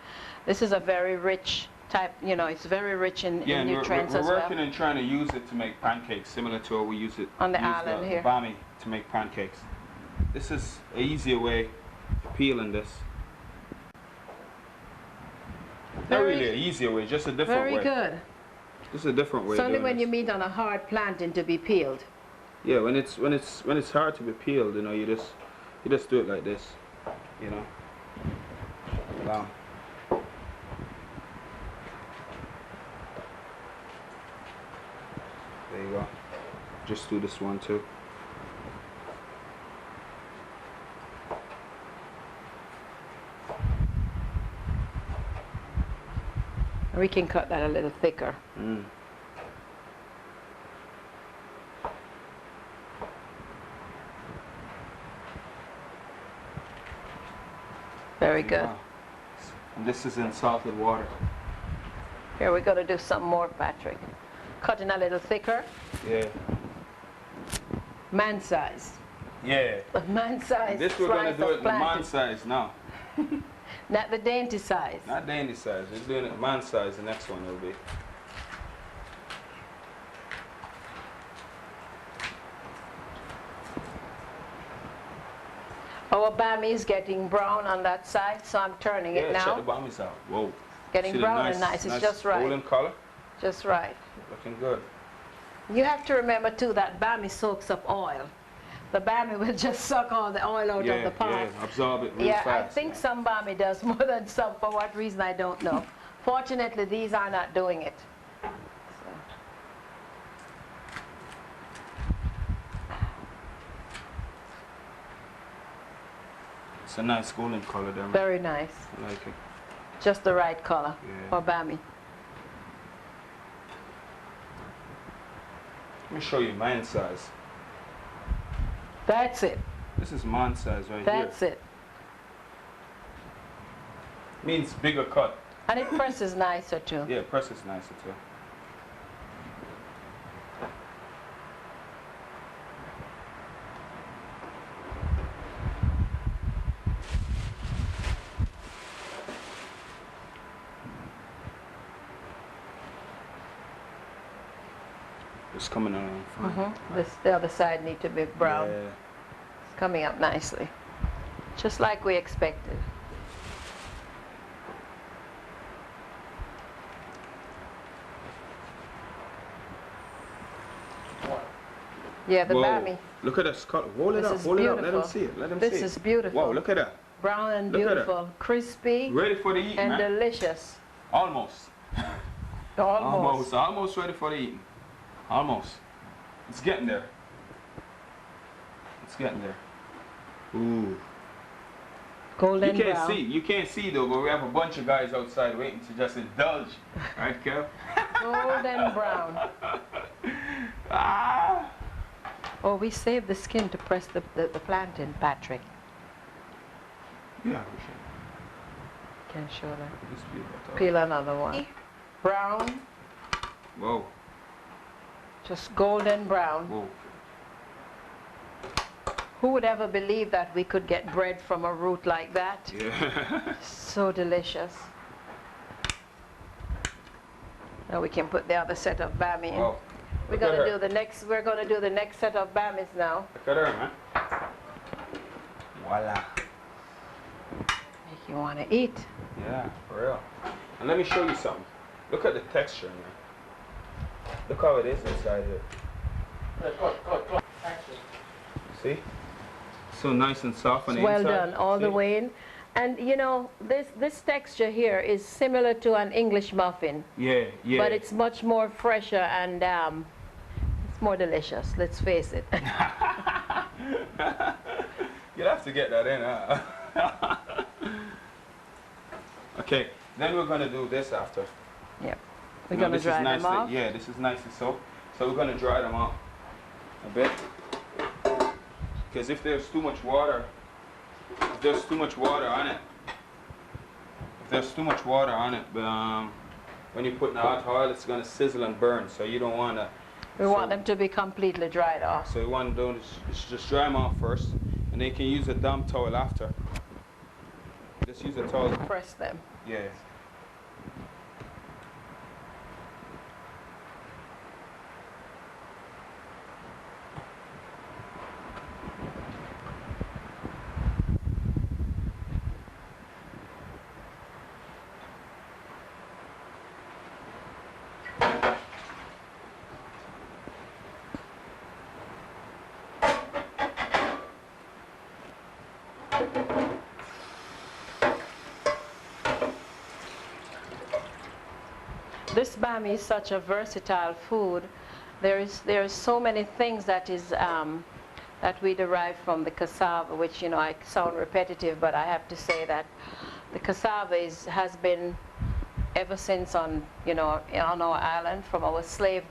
Speaker 4: This is a very rich type, you know, it's very rich in nutrients as well.
Speaker 5: We're working and trying to use it to make pancakes, similar to how we use it
Speaker 4: on the island here.
Speaker 5: Bami to make pancakes. This is an easier way of peeling this. Not really an easier way, just a different way.
Speaker 4: Very good.
Speaker 5: Just a different way.
Speaker 4: It's only when you meet on a hard plantain to be peeled.
Speaker 5: Yeah, when it's hard to be peeled, you know, you just do it like this, you know. Wow. There you go. Just do this one too.
Speaker 4: We can cut that a little thicker. Very good.
Speaker 5: Wow. And this is in salted water.
Speaker 4: Here we're going to do some more, Patrick. Cutting a little thicker.
Speaker 5: Yeah.
Speaker 4: Man size.
Speaker 5: Yeah.
Speaker 4: A man size.
Speaker 5: This we're going to do it in man size now.
Speaker 4: Not the dainty size.
Speaker 5: Not dainty size. We're doing it man size. The next one will be.
Speaker 4: Our bami is getting brown on that side, so I'm turning it now.
Speaker 5: Yeah, check the bami's out. Whoa.
Speaker 4: Getting brown and nice. It's just right.
Speaker 5: Golden color.
Speaker 4: Just right.
Speaker 5: Looking good.
Speaker 4: You have to remember too that bami soaks up oil. The bami will just suck all the oil out of the pot.
Speaker 5: Yeah, absorb it real fast.
Speaker 4: Yeah, I think some bami does more than some. For what reason, I don't know. Fortunately, these are not doing it.
Speaker 5: It's a nice golden color there.
Speaker 4: Very nice.
Speaker 5: I like it.
Speaker 4: Just the right color for bami.
Speaker 5: Let me show you man size.
Speaker 4: That's it.
Speaker 5: This is man size right here.
Speaker 4: That's it.
Speaker 5: Means bigger cut.
Speaker 4: And it presses nicer too.
Speaker 5: Yeah, presses nicer too. It's coming along fine.
Speaker 4: The other side need to be brown.
Speaker 5: Yeah.
Speaker 4: It's coming up nicely. Just like we expected. Yeah, the
Speaker 5: Whoa.
Speaker 4: bammy.
Speaker 5: Look at that color. Roll it
Speaker 4: This
Speaker 5: up,
Speaker 4: is
Speaker 5: hold it up. Let
Speaker 4: beautiful.
Speaker 5: them see it. Let them
Speaker 4: This
Speaker 5: see
Speaker 4: is
Speaker 5: it.
Speaker 4: beautiful.
Speaker 5: Whoa, look at that.
Speaker 4: Brown and
Speaker 5: Look at
Speaker 4: beautiful. Crispy
Speaker 5: Ready for the eating,
Speaker 4: and
Speaker 5: man.
Speaker 4: delicious.
Speaker 5: Almost.
Speaker 4: Almost.
Speaker 5: Almost ready for the eating. Almost. It's getting there. It's getting there. Ooh.
Speaker 4: Golden
Speaker 5: You can't
Speaker 4: brown.
Speaker 5: see. You can't see though, but we have a bunch of guys outside waiting to just indulge. Right, Kev?
Speaker 4: Golden brown.
Speaker 5: Ah.
Speaker 4: Oh, we saved the skin to press the plantain, Patrick.
Speaker 5: Yeah, we should.
Speaker 4: Can show that.
Speaker 5: This beautiful.
Speaker 4: Peel another one. Brown.
Speaker 5: Whoa.
Speaker 4: Just golden brown.
Speaker 5: Whoa.
Speaker 4: Who would ever believe that we could get bread from a root like that?
Speaker 5: Yeah.
Speaker 4: So delicious. Now we can put the other set of bammy in.
Speaker 5: Whoa.
Speaker 4: We're gonna do the next set of bammies now.
Speaker 5: Look at her, man. Voila.
Speaker 4: Make you wanna eat.
Speaker 5: Yeah, for real. And let me show you something. Look at the texture, man. Look how it is inside here. See? So nice and soft on the
Speaker 4: Well
Speaker 5: inside.
Speaker 4: done, all the way in. And you know, this texture here is similar to an English muffin,
Speaker 5: Yeah, yeah.
Speaker 4: but it's much more fresher and it's more delicious, let's face it.
Speaker 5: You'll have to get that in, huh? Okay, then we're gonna do this after.
Speaker 4: Yep. We're
Speaker 5: Now,
Speaker 4: gonna
Speaker 5: this is
Speaker 4: dry them
Speaker 5: nicely,
Speaker 4: off.
Speaker 5: yeah, this is nicely soaked. So we're gonna dry them out a bit. Because if there's too much water, on it, when you put in the hot oil, it's gonna sizzle and burn. So you don't wanna.
Speaker 4: We want them to be completely dried off.
Speaker 5: So you want to do is just dry them off first, and then you can use a damp towel after. Just use a towel.
Speaker 4: Press them.
Speaker 5: Yeah.
Speaker 4: This bammy is such a versatile food. There's so many things that we derive from the cassava, which, you know, I sound repetitive, but I have to say that the cassava has been ever since on our island, from our slave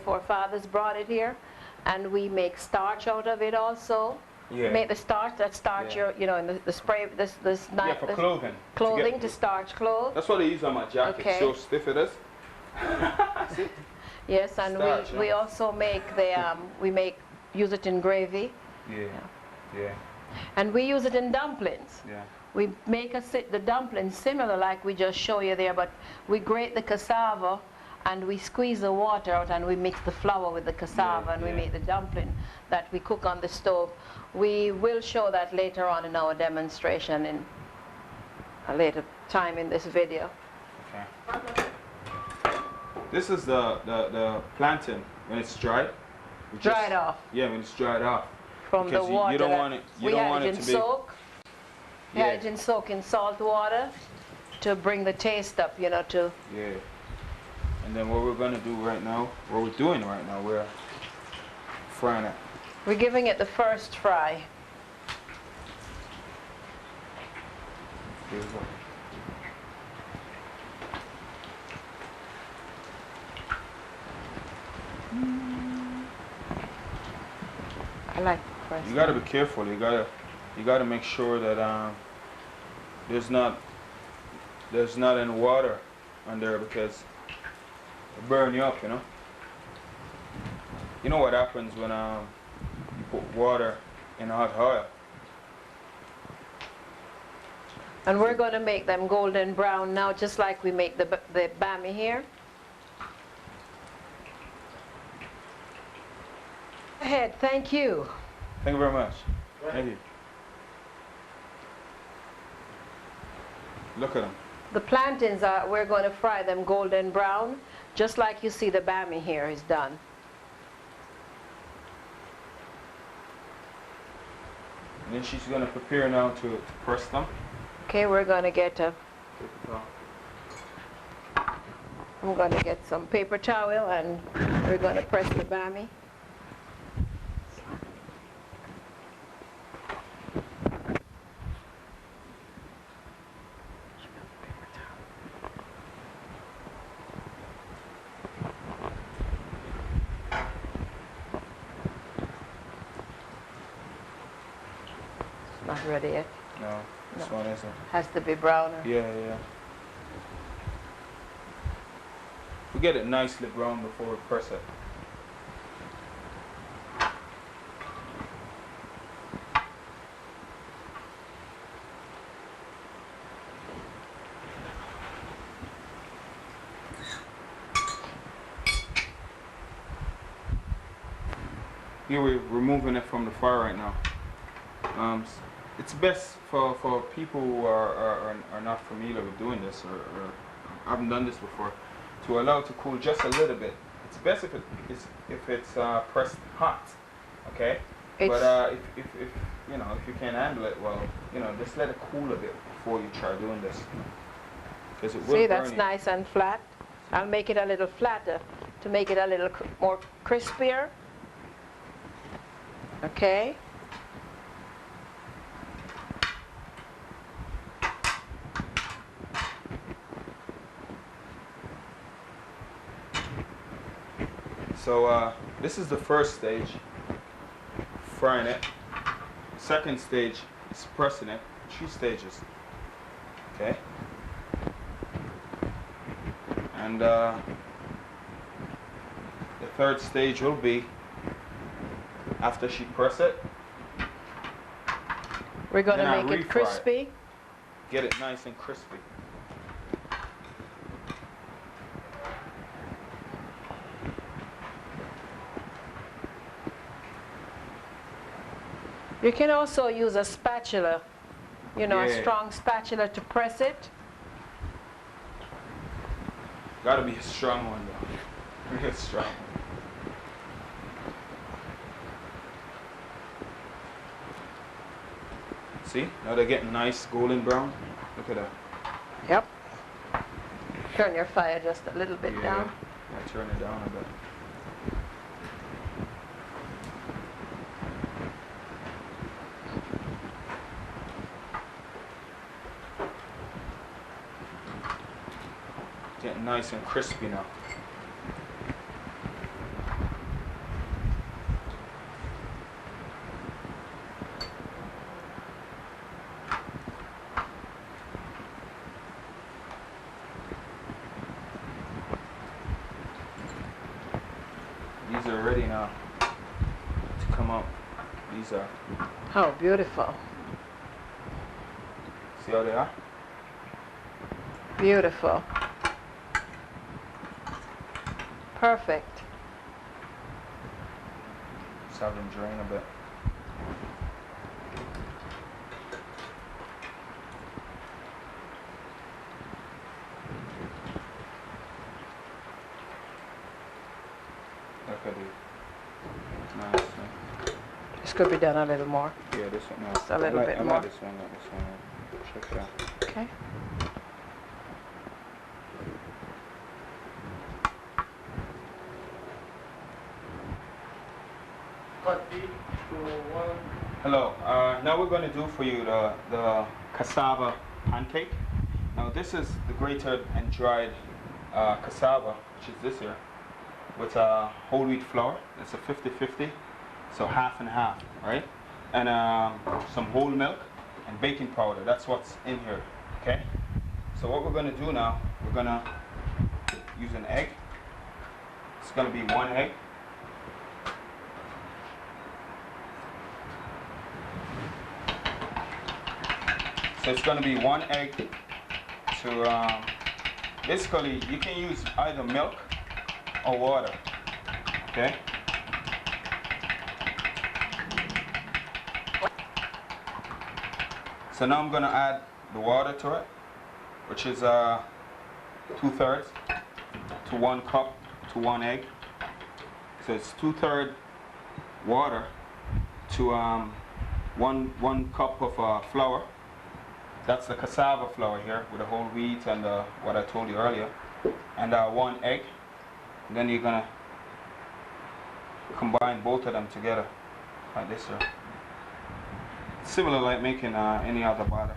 Speaker 4: forefathers brought it here, and we make starch out of it also.
Speaker 5: Yeah.
Speaker 4: Make the starch,
Speaker 5: Yeah.
Speaker 4: in the spray, this
Speaker 5: Yeah, for clothing.
Speaker 4: clothing to starch clothes.
Speaker 5: That's what I use on my jacket.
Speaker 4: Okay.
Speaker 5: So stiff it is. See?
Speaker 4: Yes, and
Speaker 5: Starch,
Speaker 4: we
Speaker 5: yeah.
Speaker 4: also make use it in gravy,
Speaker 5: Yeah. Yeah.
Speaker 4: and we use it in dumplings.
Speaker 5: Yeah.
Speaker 4: We make the dumplings similar like we just show you there, but we grate the cassava and we squeeze the water out and we mix the flour with the cassava,
Speaker 5: Yeah,
Speaker 4: and we
Speaker 5: yeah.
Speaker 4: make the dumpling that we cook on the stove. We will show that later on in our demonstration in a later time in this video.
Speaker 5: Okay. This is the plantain when it's dried. We just-
Speaker 4: Dried off
Speaker 5: Yeah, when it's dried off.
Speaker 4: from the
Speaker 5: Because
Speaker 4: water.
Speaker 5: you don't
Speaker 4: that
Speaker 5: want it. You
Speaker 4: we
Speaker 5: don't
Speaker 4: had
Speaker 5: want
Speaker 4: it
Speaker 5: it
Speaker 4: in
Speaker 5: to be.
Speaker 4: soak. We
Speaker 5: Yeah.
Speaker 4: had it in soak in salt water to bring the taste up, you know, to
Speaker 5: Yeah. And then what we're gonna do right now, we're frying it.
Speaker 4: we're giving it the first fry.
Speaker 5: Here we go.
Speaker 4: I like first.
Speaker 5: You gotta be careful. You gotta make sure that there's not any water on there, because it'll burn you up. You know what happens when you put water in hot oil.
Speaker 4: And we're going to make them golden brown now, just like we make the bammy here. Go ahead, thank you.
Speaker 5: Thank you very much. Thank you. Look at them.
Speaker 4: The plantains we're going to fry them golden brown, just like you see the bammy here is done.
Speaker 5: And then she's going to prepare now to press them.
Speaker 4: Okay, we're going to get a... I'm going to get some paper towel and we're going to press the bami. It's not ready yet.
Speaker 5: No, this one isn't.
Speaker 4: Has to be browner.
Speaker 5: Yeah. We get it nicely brown before we press it. Here we're removing it from the fire right now. It's best for people who are not familiar with doing this or haven't done this before, to allow it to cool just a little bit. It's best if it's pressed hot, okay? But if you can't handle it, well, just let it cool a bit before you try doing this. Because it will
Speaker 4: See,
Speaker 5: burn
Speaker 4: that's
Speaker 5: you.
Speaker 4: nice and flat. I'll make it a little flatter to make it a little more crispier. Okay.
Speaker 5: So this is the first stage, frying it. Second stage is pressing it. 3 stages. Okay. And the third stage will be after she press it.
Speaker 4: We're going to
Speaker 5: Then I
Speaker 4: make it
Speaker 5: refry
Speaker 4: crispy.
Speaker 5: Get it nice and crispy.
Speaker 4: You can also use a spatula, a
Speaker 5: Yeah.
Speaker 4: strong spatula to press it.
Speaker 5: Gotta be a strong one though. Real strong one. See? Now they're getting nice golden brown. Look at that.
Speaker 4: Yep. Turn your fire just a little bit down.
Speaker 5: Yeah, turn it down a bit. Getting nice and crispy now. These are ready now to come out. These are.
Speaker 4: Oh, beautiful.
Speaker 5: See how they are?
Speaker 4: Beautiful. Perfect.
Speaker 5: Just have them drain a bit. Look at it. Nice.
Speaker 4: This could be done a little more.
Speaker 5: Yeah, this one. No.
Speaker 4: Just a little bit
Speaker 5: I
Speaker 4: more.
Speaker 5: like this one. Check it out.
Speaker 4: Okay.
Speaker 5: Hello. Now we're going to do for you the cassava pancake. Now this is the grated and dried cassava, which is this here, with whole wheat flour. It's a 50-50, so half and half, right? And some whole milk and baking powder. That's what's in here, okay? So what we're going to do now, we're going to use an egg. It's going to be 1 egg. So it's going to be 1 egg to, basically you can use either milk or water, okay? So now I'm going to add the water to it, which is 2/3 to 1 cup to 1 egg. So it's 2/3 water to one cup of flour. That's the cassava flour here with the whole wheat and what I told you earlier. And 1 egg. And then you're gonna combine both of them together like this here. Similar like making any other batter.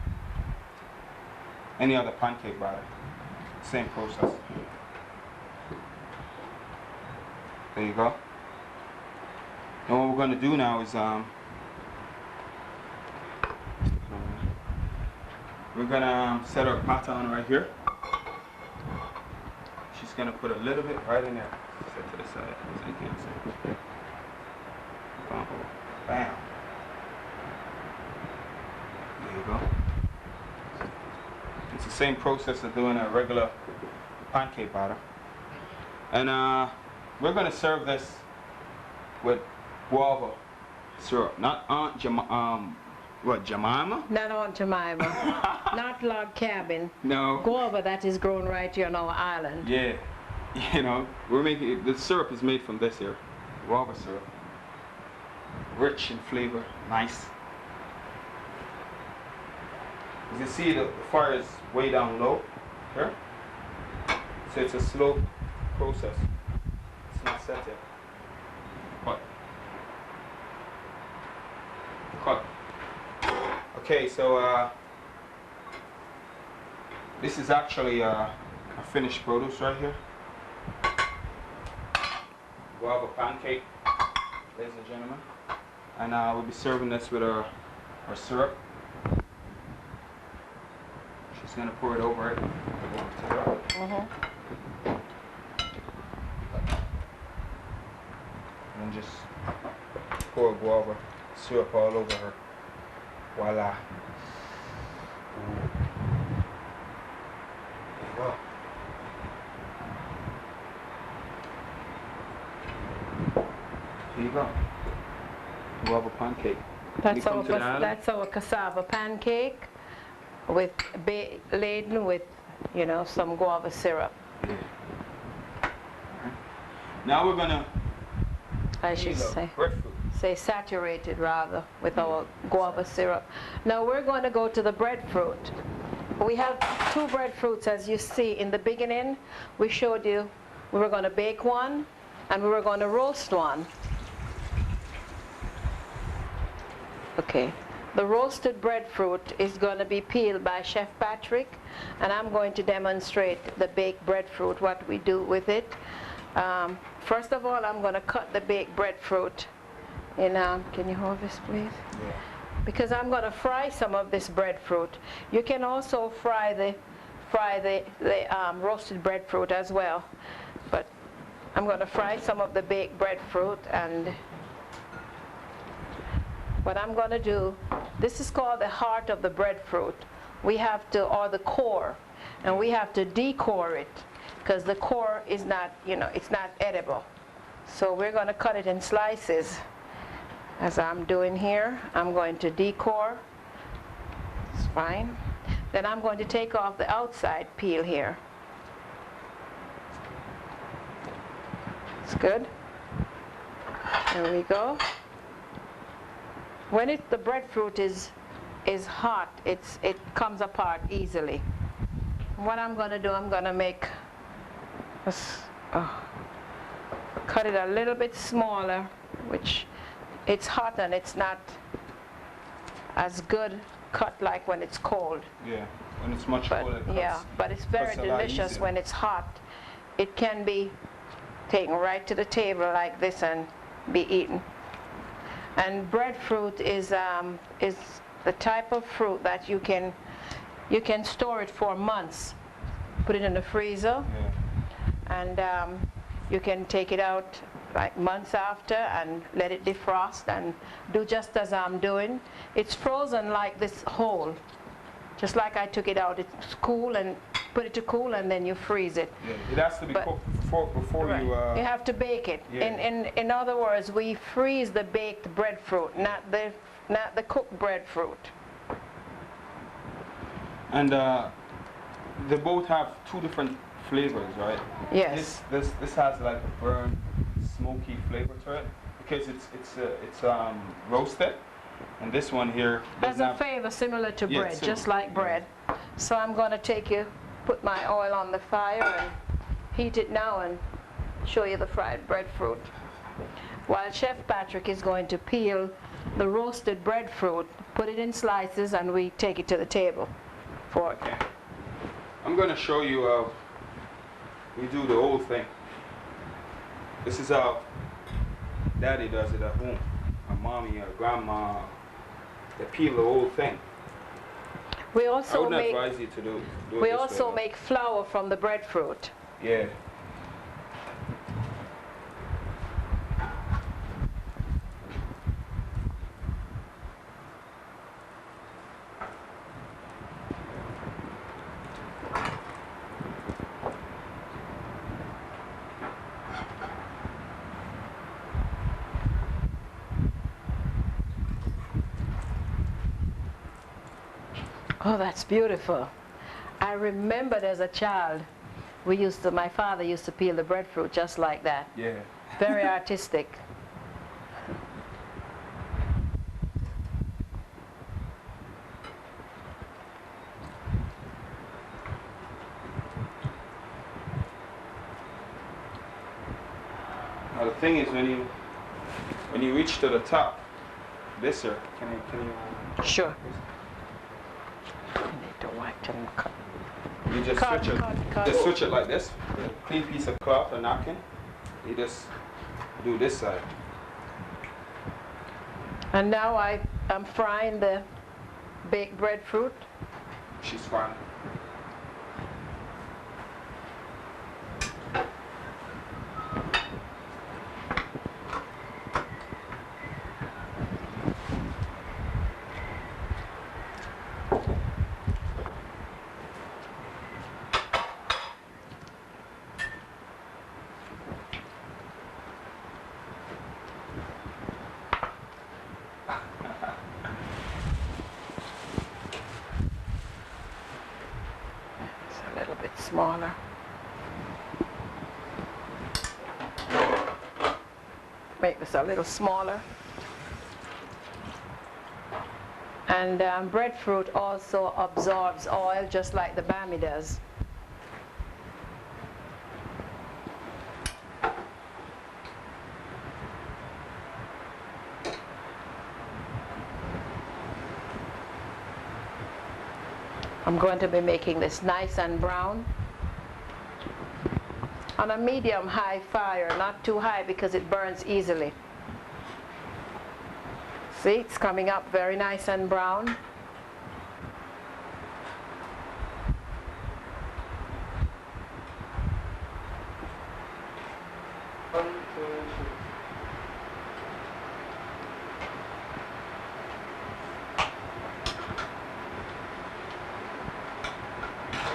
Speaker 5: Any other pancake batter. Same process. There you go. And what we're going to do now is we're going to set our pattern right here. She's going to put a little bit right in there. Set to the side so you can't see. Bam. Bam. There you go. It's the same process of doing a regular pancake batter. And we're going to serve this with guava syrup. Not Aunt Jemima. What, Jemima?
Speaker 4: Not Aunt Jemima. Not log cabin.
Speaker 5: No.
Speaker 4: Guava that is grown right here on our island.
Speaker 5: Yeah. You know, we're making it, the syrup is made from this here. Guava syrup. Rich in flavor. Nice. As you see, the fire is way down low here. So it's a slow process. It's not set yet. Cut. Okay, so this is actually a finished produce right here. Guava pancake, ladies and gentlemen. And we'll be serving this with our syrup. She's gonna pour it over it. And just pour guava syrup all over her. Voila. Ooh. There you go. Here you go. Guava pancake.
Speaker 4: That's our cassava pancake with laden with, you know, some guava syrup.
Speaker 5: Yeah. Now we're gonna.
Speaker 4: I should say saturated rather with our guava syrup. Now we're going to go to the breadfruit. We have 2 breadfruits, as you see. In the beginning we showed you we were going to bake one and we were going to roast one. Okay, the roasted breadfruit is going to be peeled by Chef Patrick, and I'm going to demonstrate the baked breadfruit, what we do with it. First of all, I'm going to cut the baked breadfruit in, can you hold this please? Yeah. Because I'm going to fry some of this breadfruit. You can also fry the roasted breadfruit as well, but I'm going to fry some of the baked breadfruit. And what I'm going to do, this is called the heart of the breadfruit. We have to, or the core, and we have to decore it because the core is not, you know, it's not edible. So we're going to cut it in slices. As I'm doing here, I'm going to decore. It's fine. Then I'm going to take off the outside peel here. It's good. There we go. When the breadfruit is hot, it comes apart easily. What I'm going to do, I'm going to make cut it a little bit smaller, which it's hot and it's not as good cut like when it's cold.
Speaker 5: Yeah, when it's much colder.
Speaker 4: Yeah, but it's very delicious when it's hot. It can be taken right to the table like this and be eaten. And breadfruit is the type of fruit that you can store it for months. Put it in the freezer, and you can take it out like months after and let it defrost and do just as I'm doing. It's frozen like this whole, just like I took it out. It's cool and put it to cool and then you freeze it.
Speaker 5: Yeah, it has to be cooked before right.
Speaker 4: You have to bake it. Yeah. In other words, we freeze the baked breadfruit, not the cooked breadfruit.
Speaker 5: And they both have 2 different flavors, right?
Speaker 4: Yes.
Speaker 5: This has like a burnt, smoky flavor to it because it's roasted, And this one here
Speaker 4: As a favor, similar to bread, just like bread. So I'm going to put my oil on the fire and heat it now and show you the fried breadfruit. While Chef Patrick is going to peel the roasted breadfruit, put it in slices, and we take it to the table.
Speaker 5: Okay. I'm going to show you how we do the whole thing. This is how Daddy does it at home. Or Mommy or Grandma, they peel the whole thing.
Speaker 4: We also
Speaker 5: I wouldn't advise you to do it
Speaker 4: we
Speaker 5: this
Speaker 4: also
Speaker 5: way,
Speaker 4: make flour from the breadfruit.
Speaker 5: Yeah.
Speaker 4: Oh, that's beautiful. I remembered as a child, my father used to peel the breadfruit just like that.
Speaker 5: Yeah.
Speaker 4: Very artistic.
Speaker 5: Now the thing is, when you reach to the top, this here, can you?
Speaker 4: Sure. I need to wipe them.
Speaker 5: You just switch it. Just switch it like this. With a clean piece of cloth or napkin. You just do this side.
Speaker 4: And now I'm frying the baked breadfruit.
Speaker 5: She's fine.
Speaker 4: Smaller. Make this a little smaller. And breadfruit also absorbs oil just like the bami does. I'm going to be making this nice and brown on a medium-high fire, not too high because it burns easily. See, it's coming up very nice and brown.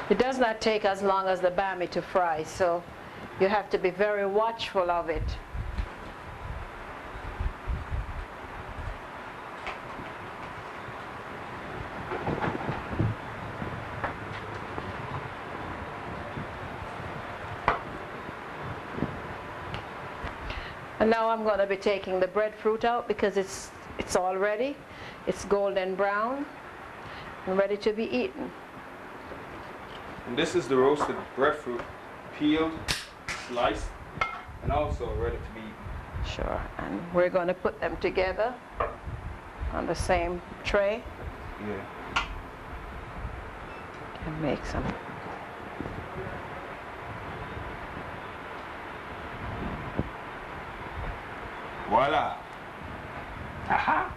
Speaker 4: It does not take as long as the bami to fry, so you have to be very watchful of it. And now I'm going to be taking the breadfruit out because it's all ready. It's golden brown and ready to be eaten.
Speaker 5: And this is the roasted breadfruit, peeled, sliced, and also ready to be eaten.
Speaker 4: Sure, and we're going to put them together on the same tray.
Speaker 5: Yeah.
Speaker 4: And make some.
Speaker 5: Voila! Aha!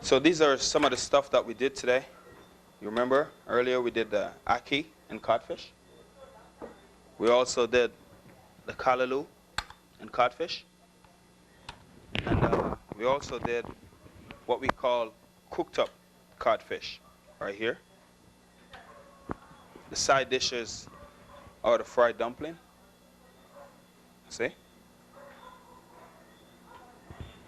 Speaker 5: So these are some of the stuff that we did today. You remember earlier we did the ackee and codfish. We also did the callaloo and codfish. And we also did what we call cooked up codfish right here. The side dishes are the fried dumpling. See?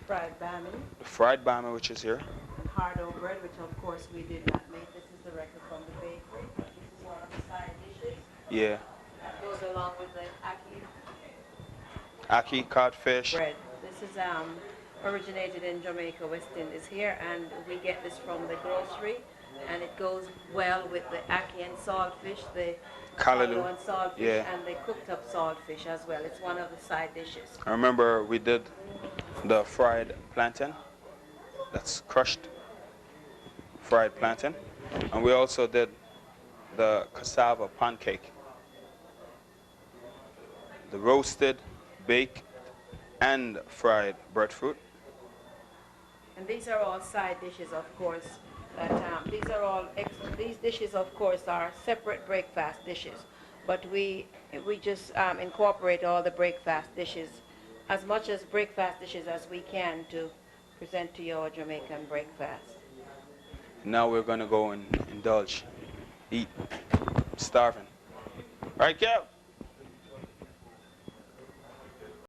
Speaker 4: Fried bami.
Speaker 5: The fried bami, which is here.
Speaker 4: And hard-dough bread, which of course we did not make. This is the record from the bakery. This is one of the side dishes.
Speaker 5: Yeah.
Speaker 4: That goes along with the
Speaker 5: Ackee codfish.
Speaker 4: bread. This is originated in Jamaica, West Indies here, and we get this from the grocery, and it goes well with the ackee and saltfish, the callaloo and saltfish,
Speaker 5: yeah,
Speaker 4: and the cooked up saltfish as well. It's one of the side dishes.
Speaker 5: I remember we did the fried plantain. That's crushed fried plantain. And we also did the cassava pancake. The roasted, baked, and fried breadfruit.
Speaker 4: And these are all side dishes, of course. These dishes, of course, are separate breakfast dishes. But we just incorporate all the breakfast dishes, as much as breakfast dishes as we can, to present to your Jamaican breakfast.
Speaker 5: Now we're gonna go and indulge, eat, starving. Right, Kev?